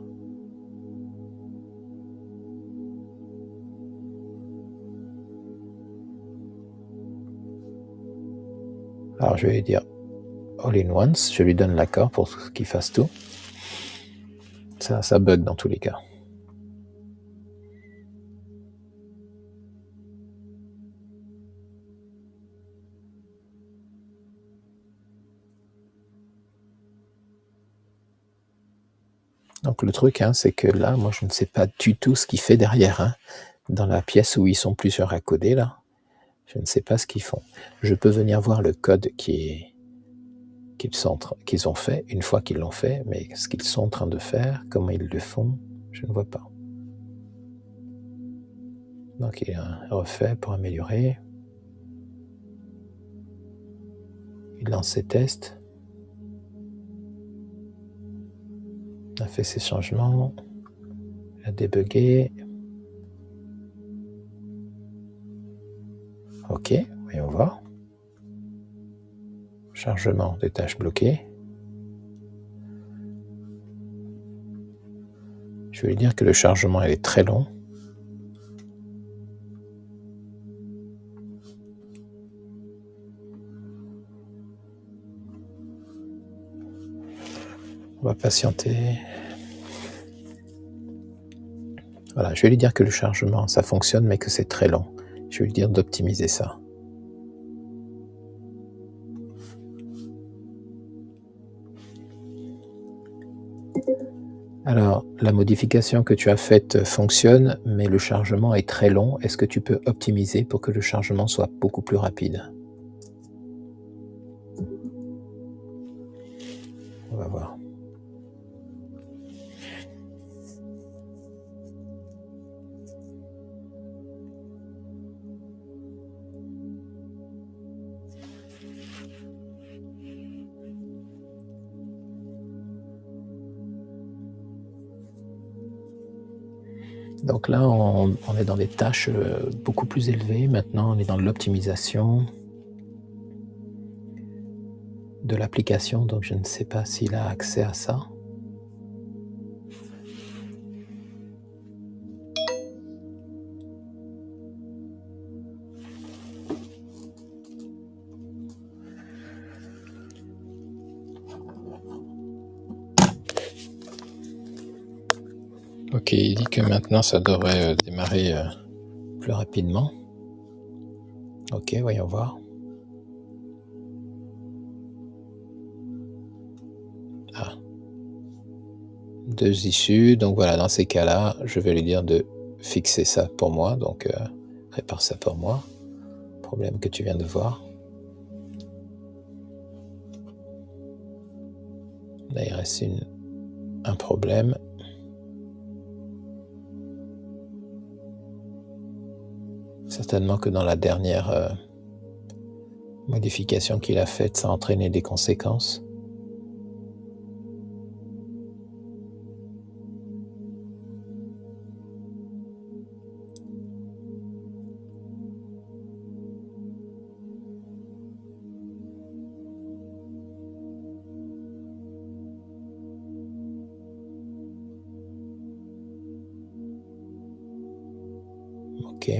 [SPEAKER 1] Alors je vais lui dire all in once, je lui donne l'accord pour qu'il fasse tout. Ça bug dans tous les cas. Donc le truc, c'est que là, moi je ne sais pas du tout ce qu'il fait derrière. Dans la pièce où ils sont plusieurs à coder, là, je ne sais pas ce qu'ils font. Je peux venir voir le code qu'ils ont fait, une fois qu'ils l'ont fait, mais ce qu'ils sont en train de faire, comment ils le font, je ne vois pas. Donc il a refait pour améliorer. Il lance ses tests. Il a fait ses changements. Il a débugué. Ok, voyons voir. Chargement des tâches bloquées. Je vais lui dire que le chargement est très long. On va patienter. Voilà, je vais lui dire que le chargement, ça fonctionne, mais que c'est très long. Je vais lui dire d'optimiser ça. Alors, la modification que tu as faite fonctionne, mais le chargement est très long. Est-ce que tu peux optimiser pour que le chargement soit beaucoup plus rapide? On va voir. Donc là, on est dans des tâches beaucoup plus élevées. Maintenant, on est dans l'optimisation de l'application, donc je ne sais pas s'il a accès à ça. Ok, il dit que maintenant ça devrait démarrer plus rapidement. Ok, voyons voir. Ah. 2 issues, donc voilà, dans ces cas-là, je vais lui dire de fixer ça pour moi, donc répare ça pour moi. Problème que tu viens de voir. Là, il reste un problème. Certainement que dans la dernière modification qu'il a faite, ça a entraîné des conséquences. Ok.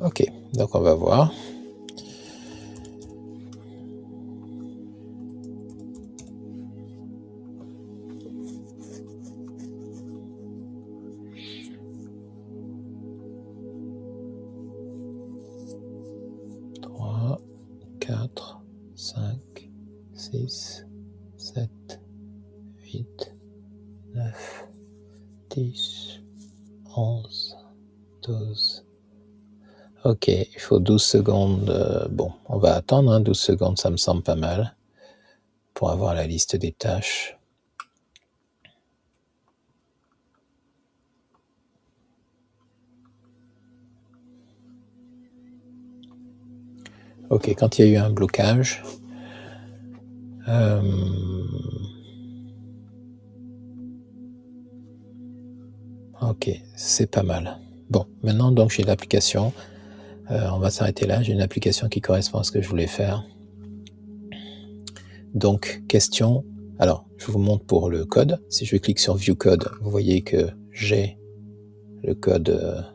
[SPEAKER 1] Ok, donc on va voir. Trois, 4, 5, 6, 7, 8, 9, 10, 11, 12. Ok, il faut 12 secondes. Bon, on va attendre, 12 secondes, ça me semble pas mal pour avoir la liste des tâches. Ok, quand il y a eu un blocage, ok, c'est pas mal. Bon, maintenant donc j'ai l'application. On va s'arrêter là. J'ai une application qui correspond à ce que je voulais faire. Donc, question. Alors, je vous montre pour le code. Si je clique sur View Code, vous voyez que j'ai le code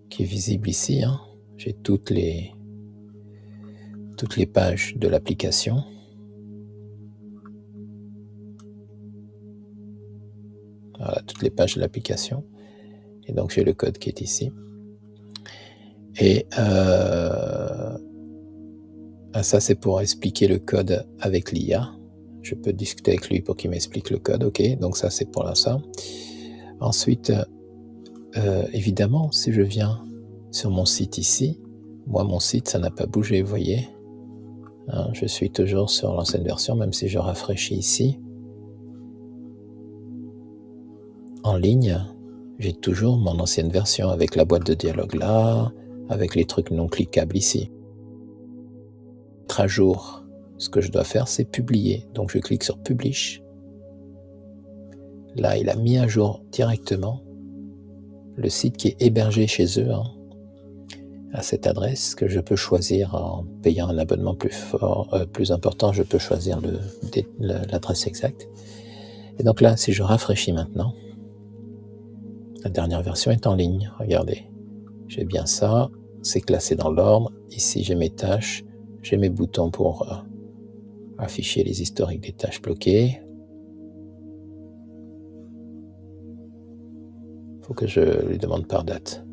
[SPEAKER 1] qui est visible ici. J'ai toutes les pages de l'application. Voilà, toutes les pages de l'application. Et donc, j'ai le code qui est ici. Et ça, c'est pour expliquer le code avec l'IA. Je peux discuter avec lui pour qu'il m'explique le code. Ok, donc ça, c'est pour ça. Ensuite, évidemment, si je viens sur mon site ici, moi, mon site, ça n'a pas bougé, vous voyez. Je suis toujours sur l'ancienne version, même si je rafraîchis ici. En ligne, j'ai toujours mon ancienne version avec la boîte de dialogue là, avec les trucs non cliquables ici. Mettre à jour, ce que je dois faire, c'est publier. Donc, je clique sur Publish. Là, il a mis à jour directement le site qui est hébergé chez eux, à cette adresse que je peux choisir en payant un abonnement plus important. Je peux choisir l'adresse exacte. Et donc là, si je rafraîchis maintenant, la dernière version est en ligne. Regardez, j'ai bien ça. C'est classé dans l'ordre. Ici, j'ai mes tâches. J'ai mes boutons pour afficher les historiques des tâches bloquées. Il faut que je lui demande par date.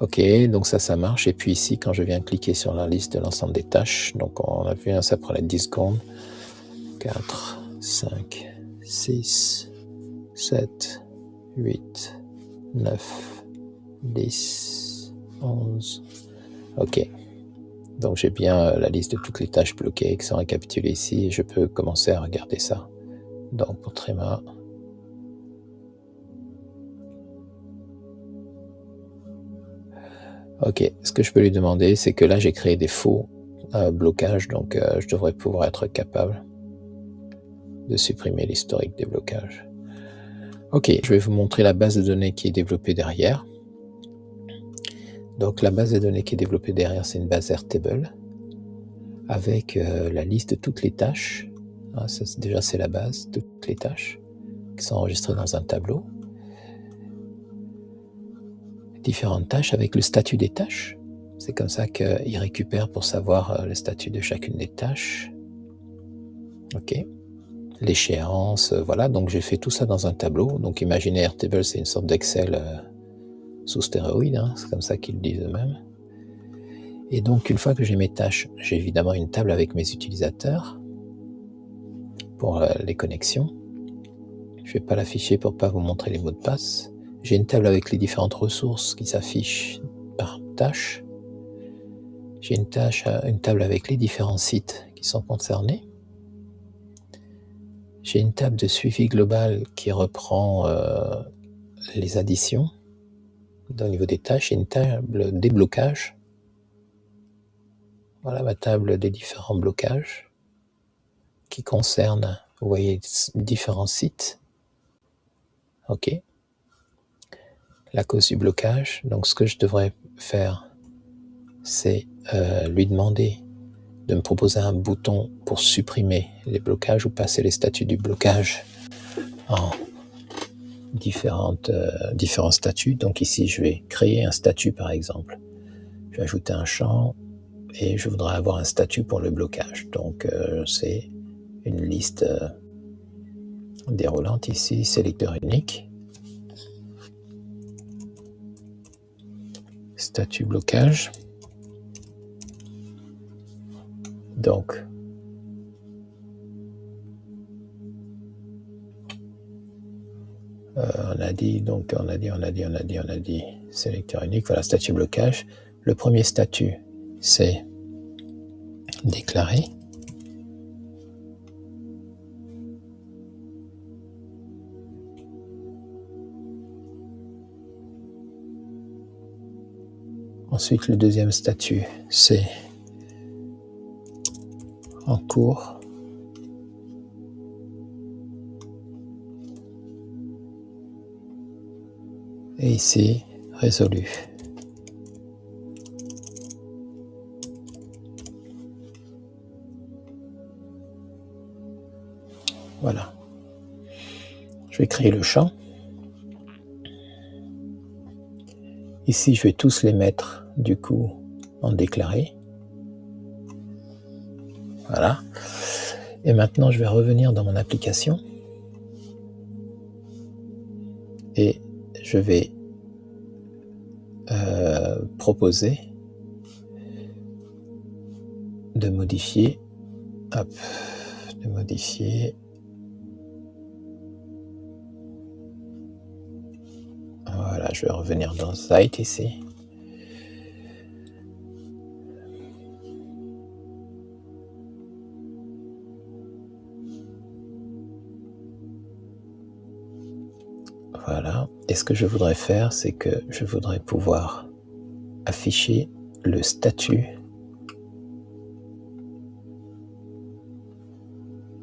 [SPEAKER 1] Ok, donc ça marche. Et puis ici, quand je viens cliquer sur la liste de l'ensemble des tâches, donc on a vu, ça prenait 10 secondes. 4, 5, 6, 7, 8, 9, 10, 11. Ok. Donc j'ai bien la liste de toutes les tâches bloquées qui sont récapitulées ici et je peux commencer à regarder ça. Donc pour Tréma. Ok, ce que je peux lui demander, c'est que là j'ai créé des faux blocages, donc je devrais pouvoir être capable de supprimer l'historique des blocages. Ok, je vais vous montrer la base de données qui est développée derrière. Donc la base de données qui est développée derrière, c'est une base Airtable avec la liste de toutes les tâches. Déjà, c'est la base de toutes les tâches qui sont enregistrées dans un tableau. Différentes tâches avec le statut des tâches. C'est comme ça qu'il récupère pour savoir le statut de chacune des tâches. Ok. L'échéance, voilà. Donc j'ai fait tout ça dans un tableau. Donc imaginez Airtable, c'est une sorte d'Excel sous stéroïde, hein, c'est comme ça qu'ils le disent eux-mêmes. Et donc une fois que j'ai mes tâches, j'ai évidemment une table avec mes utilisateurs pour les connexions. Je ne vais pas l'afficher pour ne pas vous montrer les mots de passe. J'ai une table avec les différentes ressources qui s'affichent par tâche. J'ai une table avec les différents sites qui sont concernés. J'ai une table de suivi global qui reprend les additions au niveau des tâches. J'ai une table des blocages. Voilà ma table des différents blocages qui concernent, vous voyez, différents sites. Ok. La cause du blocage. Donc ce que je devrais faire, c'est lui demander de me proposer un bouton pour supprimer les blocages ou passer les statuts du blocage en différents statuts. Donc ici, je vais créer un statut par exemple. Je vais ajouter un champ et je voudrais avoir un statut pour le blocage. Donc c'est une liste déroulante ici, sélecteur unique. Statut blocage. Donc, on a dit, sélecteur unique, voilà, statut blocage. Le premier statut, c'est déclarer. Ensuite, le deuxième statut, c'est en cours. Et ici, résolu. Voilà. Je vais créer le champ. Ici, je vais tous les mettre, du coup, en déclaré. Voilà. Et maintenant, je vais revenir dans mon application. Et je vais proposer de modifier. Hop. De modifier. Voilà, je vais revenir dans Site ici. Voilà. Et ce que je voudrais faire, c'est que je voudrais pouvoir afficher le statut.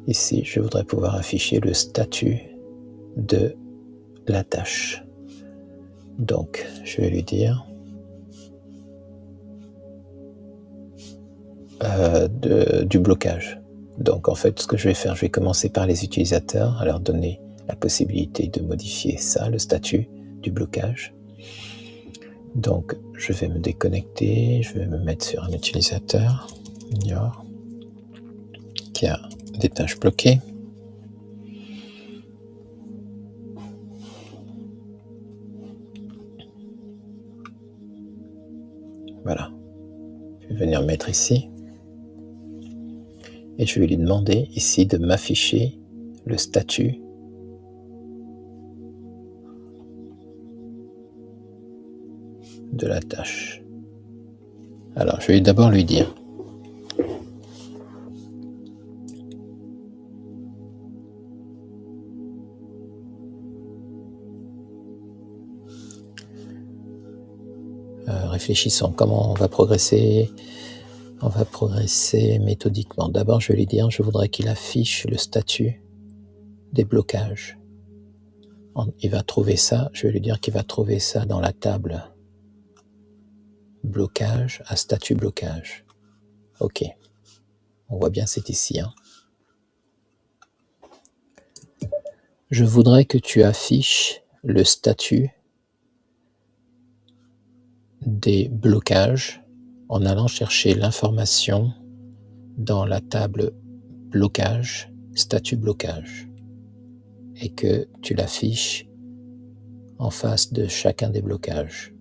[SPEAKER 1] Ici, je voudrais pouvoir afficher le statut de la tâche. Donc, je vais lui dire du blocage. Donc, en fait, ce que je vais faire, je vais commencer par les utilisateurs, à leur donner la possibilité de modifier ça, le statut du blocage. Donc, je vais me déconnecter, je vais me mettre sur un utilisateur, Junior, qui a des tâches bloquées. Voilà. Je vais venir mettre ici. Et je vais lui demander ici de m'afficher le statut de la tâche. Alors, je vais d'abord lui dire réfléchissons comment on va progresser. On va progresser méthodiquement. D'abord, je vais lui dire, je voudrais qu'il affiche le statut des blocages. Il va trouver ça, je vais lui dire qu'il va trouver ça dans la table blocage à statut blocage. Ok. On voit bien, c'est ici. Hein. Je voudrais que tu affiches le statut des blocages en allant chercher l'information dans la table blocage statut blocage et que tu l'affiches en face de chacun des blocages.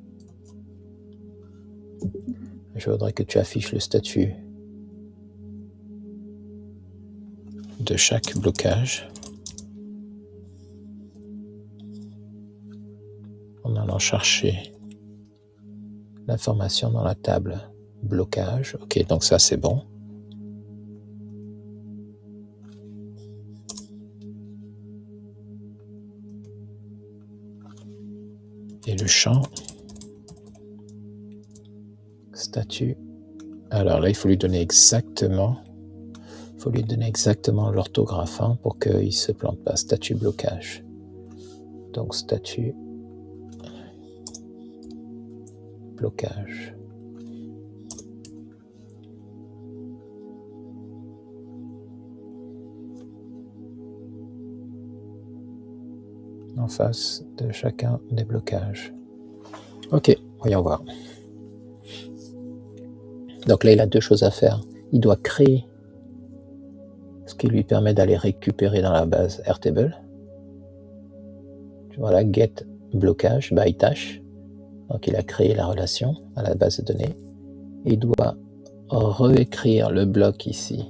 [SPEAKER 1] Je voudrais que tu affiches le statut de chaque blocage en allant chercher l'information dans la table blocage. Ok, donc ça c'est bon. Et le champ statut. Alors là, il faut lui donner exactement l'orthographe pour qu'il ne se plante pas. Statut blocage. Donc statut blocage. En face de chacun des blocages. Ok, voyons voir. Donc là, il a deux choses à faire. Il doit créer ce qui lui permet d'aller récupérer dans la base Airtable. Voilà, get blocage by tâche. Donc il a créé la relation à la base de données. Il doit réécrire le bloc ici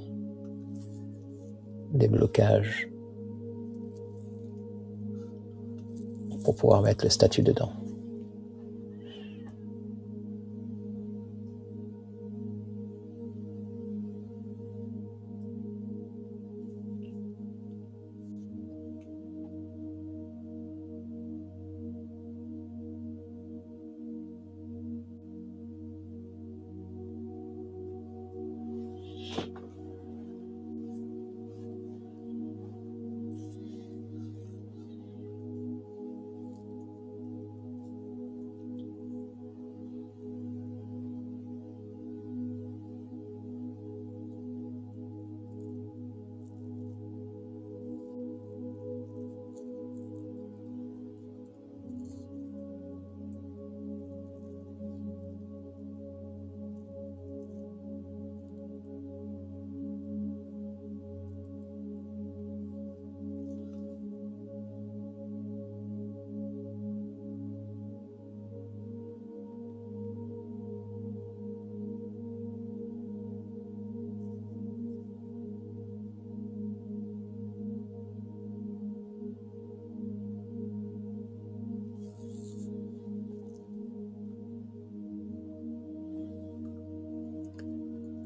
[SPEAKER 1] des blocages pour pouvoir mettre le statut dedans.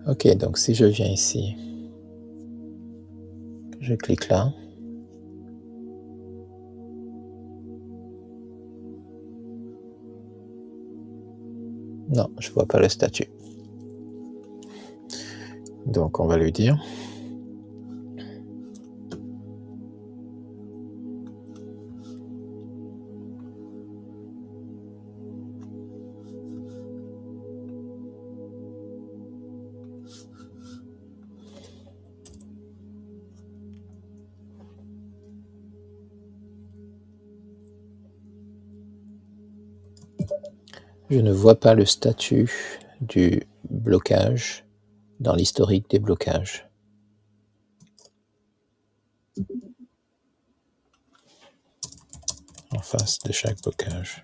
[SPEAKER 1] Ok, donc si je viens ici, je clique là. Non, je ne vois pas le statut. Donc on va lui dire. Je ne vois pas le statut du blocage dans l'historique des blocages. En face de chaque blocage.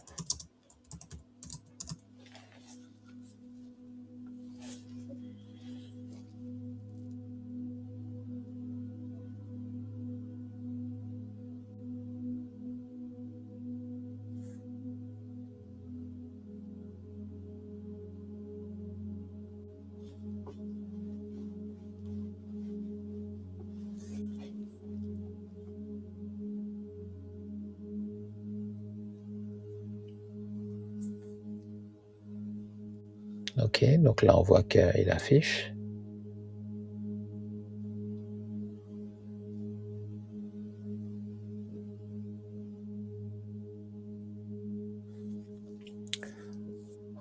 [SPEAKER 1] Ok, donc là on voit qu'il affiche.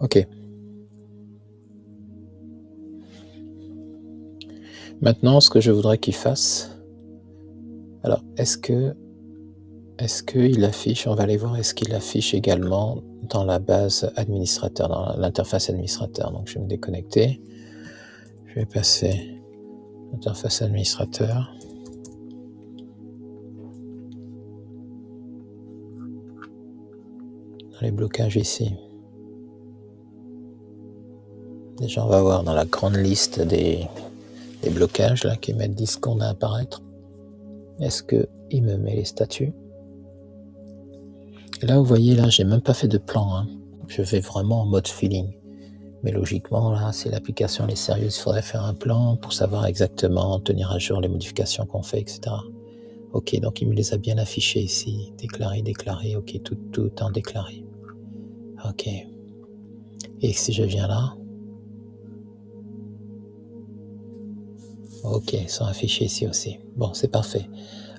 [SPEAKER 1] Ok. Maintenant, ce que je voudrais qu'il fasse, alors est-ce qu'il affiche, on va aller voir, est-ce qu'il affiche également dans la base administrateur, dans l'interface administrateur. Donc je vais me déconnecter, je vais passer l'interface administrateur. dans les blocages ici. Déjà, on va voir dans la grande liste des blocages là, qui mettent 10 secondes à apparaître. Est-ce qu'il me met les statuts? Et là, vous voyez, là, j'ai même pas fait de plan. Hein. Je vais vraiment en mode feeling. Mais logiquement, là, si l'application est sérieuse, il faudrait faire un plan pour savoir exactement, tenir à jour les modifications qu'on fait, etc. Ok, donc il me les a bien affichés ici. Déclaré, déclaré, ok, tout en déclaré. Ok. Et si je viens là, ok, ils sont affichés ici aussi. Bon, c'est parfait.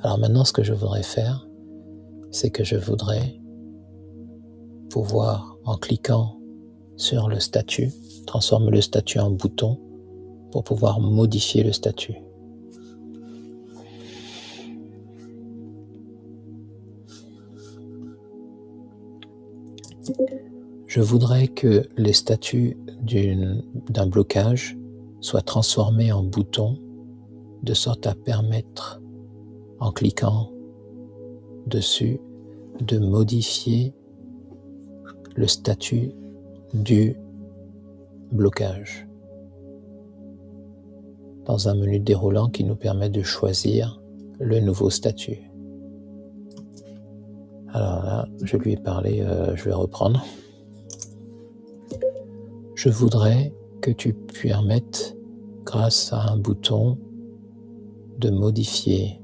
[SPEAKER 1] Alors maintenant, ce que je voudrais faire, c'est que je voudrais pouvoir, en cliquant sur le statut, transformer le statut en bouton pour pouvoir modifier le statut. Je voudrais que les statuts d'un blocage soient transformés en bouton de sorte à permettre, en cliquant dessus, de modifier le statut du blocage dans un menu déroulant qui nous permet de choisir le nouveau statut. Alors là, je lui ai parlé, je vais reprendre. Je voudrais que tu permettes, grâce à un bouton, de modifier.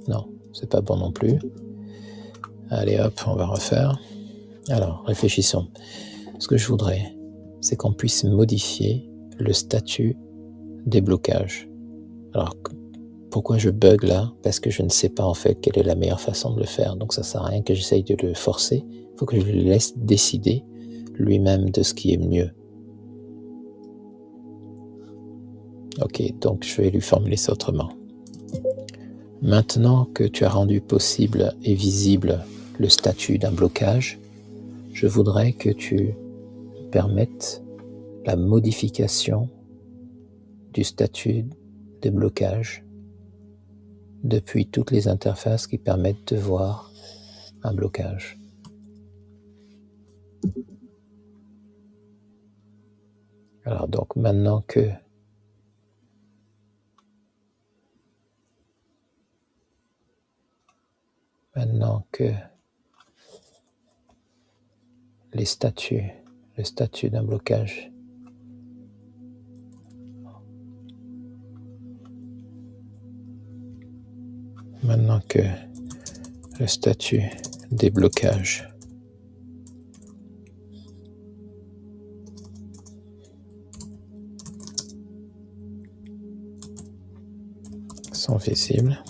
[SPEAKER 1] Non, c'est pas bon non plus. Allez hop, on va refaire. Alors, réfléchissons. Ce que je voudrais, c'est qu'on puisse modifier le statut des blocages. Alors, pourquoi je bug là? Parce que je ne sais pas en fait quelle est la meilleure façon de le faire. Donc ça sert à rien que j'essaye de le forcer. Il faut que je le laisse décider lui-même de ce qui est mieux. Ok, donc je vais lui formuler ça autrement. Maintenant que tu as rendu possible et visible le statut d'un blocage, je voudrais que tu permettes la modification du statut de blocage depuis toutes les interfaces qui permettent de voir un blocage. Alors donc maintenant que le statut d'un blocage maintenant que le statut des blocages sont visibles,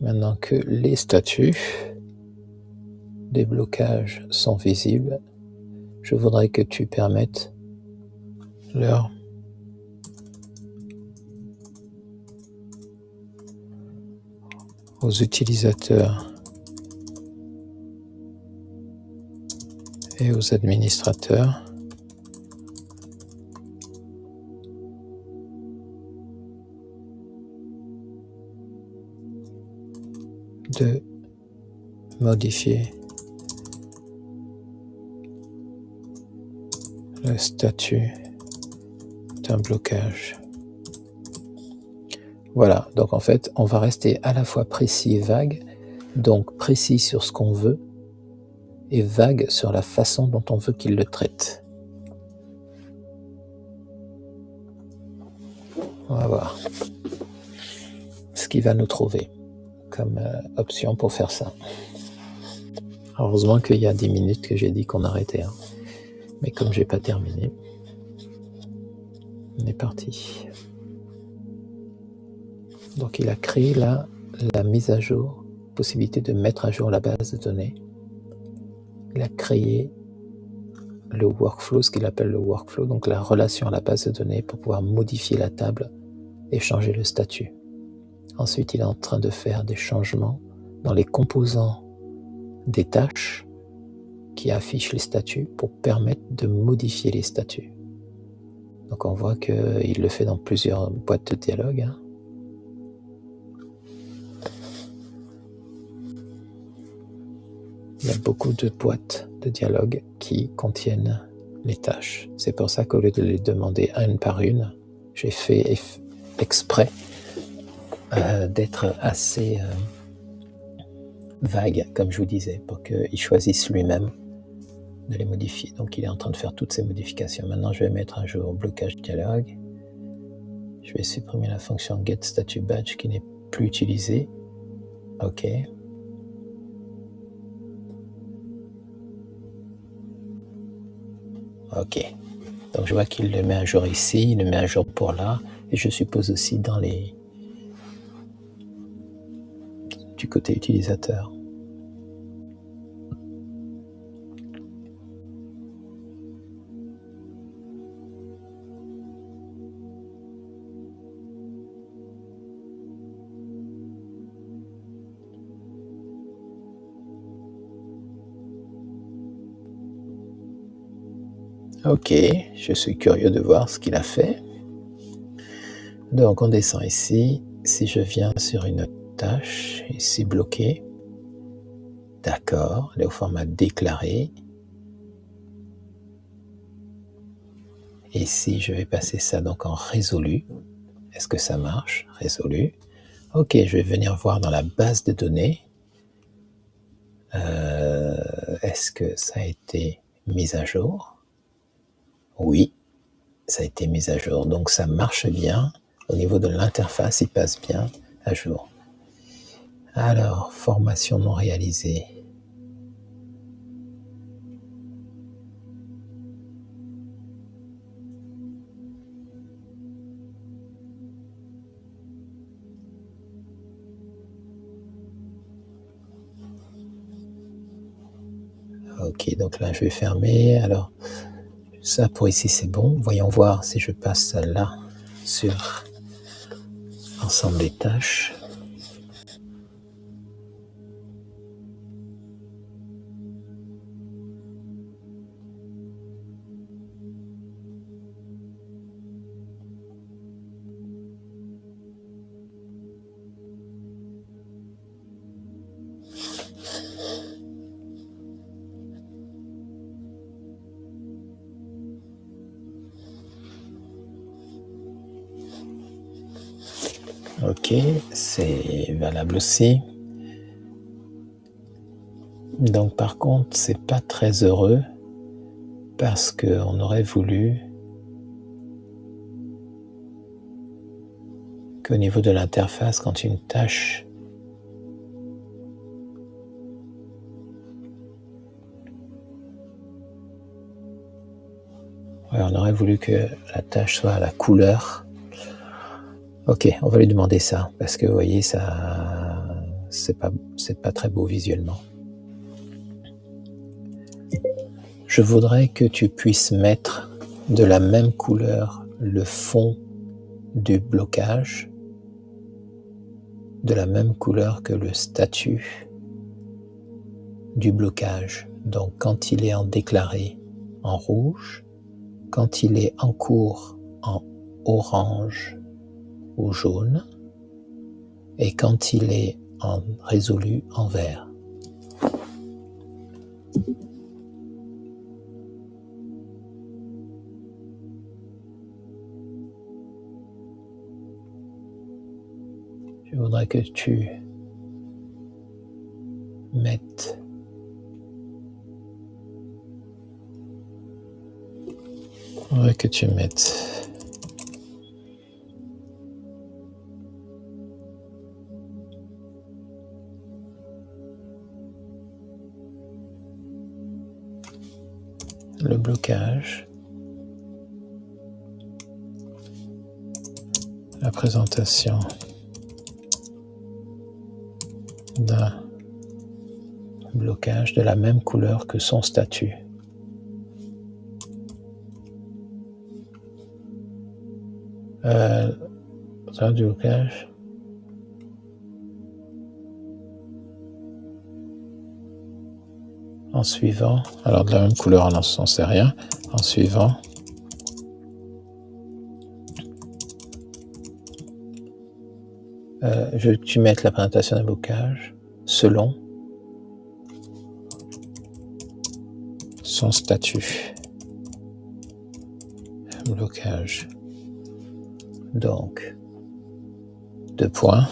[SPEAKER 1] maintenant que les statuts des blocages sont visibles, je voudrais que tu permettes aux utilisateurs et aux administrateurs de modifier le statut d'un blocage. Voilà, donc en fait, on va rester à la fois précis et vague, donc précis sur ce qu'on veut et vague sur la façon dont on veut qu'il le traite. On va voir ce qu'il va nous trouver comme option pour faire ça. Heureusement qu'il y a 10 minutes que j'ai dit qu'on arrêtait, hein. Mais comme j'ai pas terminé, on est parti. Donc il a créé là la mise à jour, possibilité de mettre à jour la base de données. Il a créé le workflow, ce qu'il appelle le workflow, donc la relation à la base de données pour pouvoir modifier la table et changer le statut. Ensuite, il est en train de faire des changements dans les composants des tâches qui affichent les statuts pour permettre de modifier les statuts. Donc on voit qu'il le fait dans plusieurs boîtes de dialogue. Hein. Il y a beaucoup de boîtes de dialogue qui contiennent les tâches. C'est pour ça qu'au lieu de les demander une par une, j'ai fait exprès d'être assez vague, comme je vous disais, pour qu'il choisisse lui-même de les modifier. Donc il est en train de faire toutes ces modifications. Maintenant je vais mettre à jour blocage dialogue. Je vais supprimer la fonction getStatueBadge qui n'est plus utilisée. OK. OK. Donc je vois qu'il le met à jour ici, il le met à jour pour là, et je suppose aussi dans les du côté utilisateur. Ok, je suis curieux de voir ce qu'il a fait. Donc on descend ici. Si je viens sur une tâche, ici bloqué, d'accord, elle est au format déclaré. Et ici, je vais passer ça donc en résolu. Est-ce que ça marche? Résolu. Ok, je vais venir voir dans la base de données. Est-ce que ça a été mis à jour? Oui, ça a été mis à jour. Donc ça marche bien. Au niveau de l'interface, il passe bien à jour. Alors, formation non réalisée. Ok, donc là je vais fermer. Alors, ça pour ici c'est bon. Voyons voir si je passe là sur l'ensemble des tâches. Ok, c'est valable aussi. Donc par contre, c'est pas très heureux parce qu'on aurait voulu qu'au niveau de l'interface, quand une tâche on aurait voulu que la tâche soit à la couleur. Ok, on va lui demander ça, parce que vous voyez, ça, c'est pas très beau visuellement. Je voudrais que tu puisses mettre de la même couleur le fond du blocage, de la même couleur que le statut du blocage. Donc quand il est en déclaré en rouge, quand il est en cours en orange ou jaune, et quand il est en résolu en vert. Je voudrais que tu mettes le blocage, la présentation d'un blocage de la même couleur que son statut. Du blocage. En suivant, alors de la même couleur, on n'en sait rien. En suivant Je veux que tu mettes la présentation d'un blocage selon son statut. Blocage. Donc, 2 points.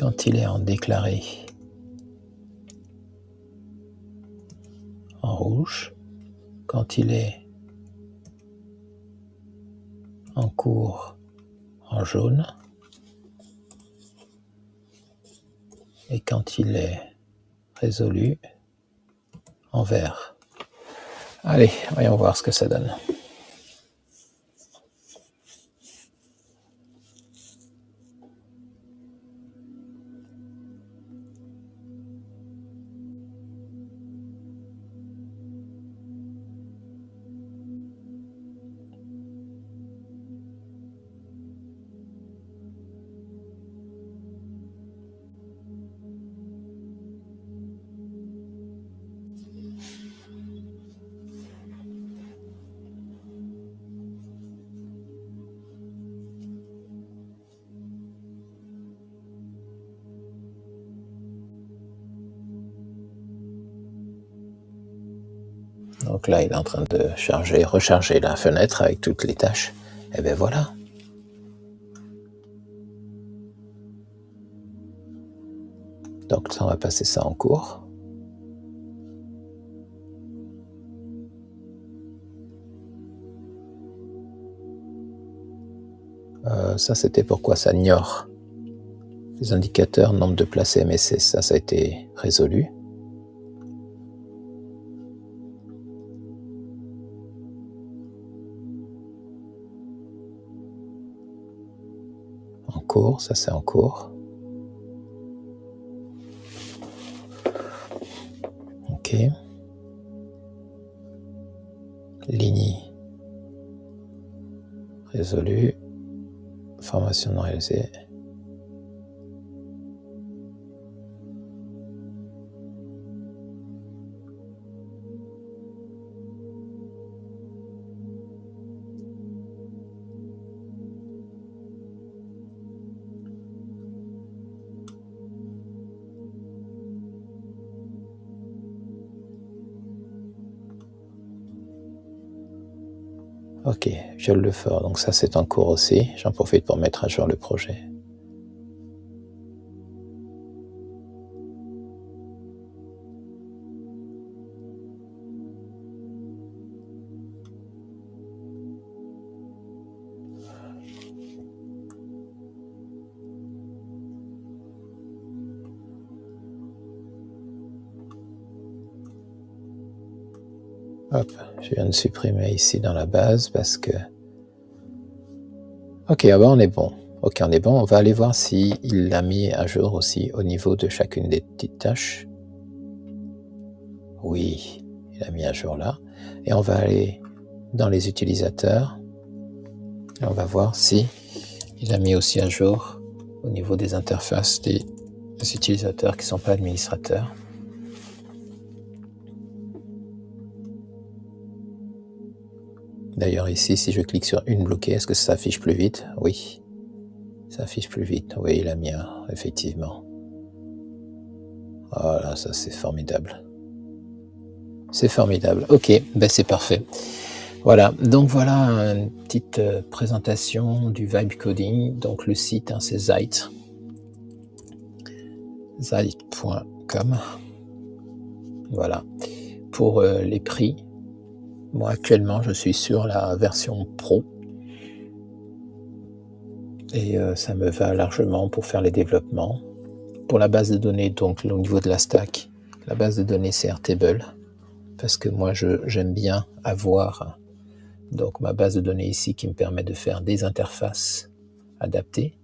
[SPEAKER 1] Quand il est en déclaré en rouge, quand il est en cours en jaune, et quand il est résolu en vert. Allez, voyons voir ce que ça donne. Donc là, il est en train de recharger la fenêtre avec toutes les tâches. Et bien voilà. Donc ça, on va passer ça en cours. Ça, c'était pourquoi ça ignore les indicateurs, nombre de places MSC. Ça a été résolu. En cours, ça c'est en cours. Ok. Ligne résolu. Formation non réalisée. Ok, viole le fort, donc ça c'est en cours aussi. J'en profite pour mettre à jour le projet. Hop, je viens de supprimer ici dans la base parce que... Ok, ah ben on est bon. Ok, on est bon. On va aller voir s'il l'a mis à jour aussi au niveau de chacune des petites tâches. Oui, il a mis à jour là. Et on va aller dans les utilisateurs. Et on va voir si il a mis aussi à jour au niveau des interfaces des utilisateurs qui ne sont pas administrateurs. D'ailleurs ici, si je clique sur une bloquée, est-ce que ça s'affiche plus vite? Oui, ça affiche plus vite. Oui, il a mis un, effectivement. Voilà, ça c'est formidable. C'est formidable. Ok, ben c'est parfait. Voilà, donc voilà une petite présentation du Vibe Coding. Donc le site, hein, c'est Zeit. Zeit.com. Voilà. Pour les prix, moi actuellement je suis sur la version Pro. Et ça me va largement pour faire les développements. Pour la base de données, donc au niveau de la stack, la base de données c'est Airtable. Parce que moi j'aime bien avoir donc ma base de données ici qui me permet de faire des interfaces adaptées,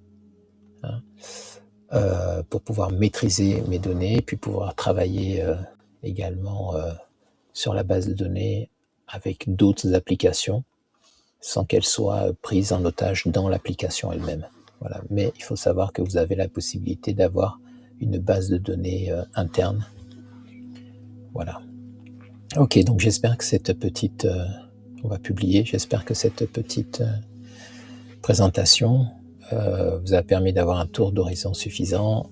[SPEAKER 1] hein, pour pouvoir maîtriser mes données, puis pouvoir travailler également sur la base de données avec d'autres applications sans qu'elles soient prises en otage dans l'application elle-même. Voilà. Mais il faut savoir que vous avez la possibilité d'avoir une base de données interne. Voilà. Ok, donc j'espère que cette petite... on va publier, j'espère que cette petite présentation vous a permis d'avoir un tour d'horizon suffisant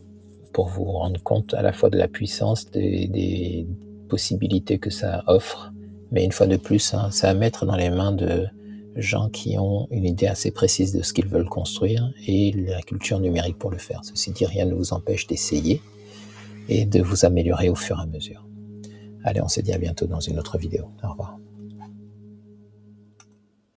[SPEAKER 1] pour vous rendre compte à la fois de la puissance, des possibilités que ça offre, mais une fois de plus, hein, c'est à mettre dans les mains de gens qui ont une idée assez précise de ce qu'ils veulent construire et la culture numérique pour le faire. Ceci dit, rien ne vous empêche d'essayer et de vous améliorer au fur et à mesure. Allez, on se dit à bientôt dans une autre vidéo. Au revoir.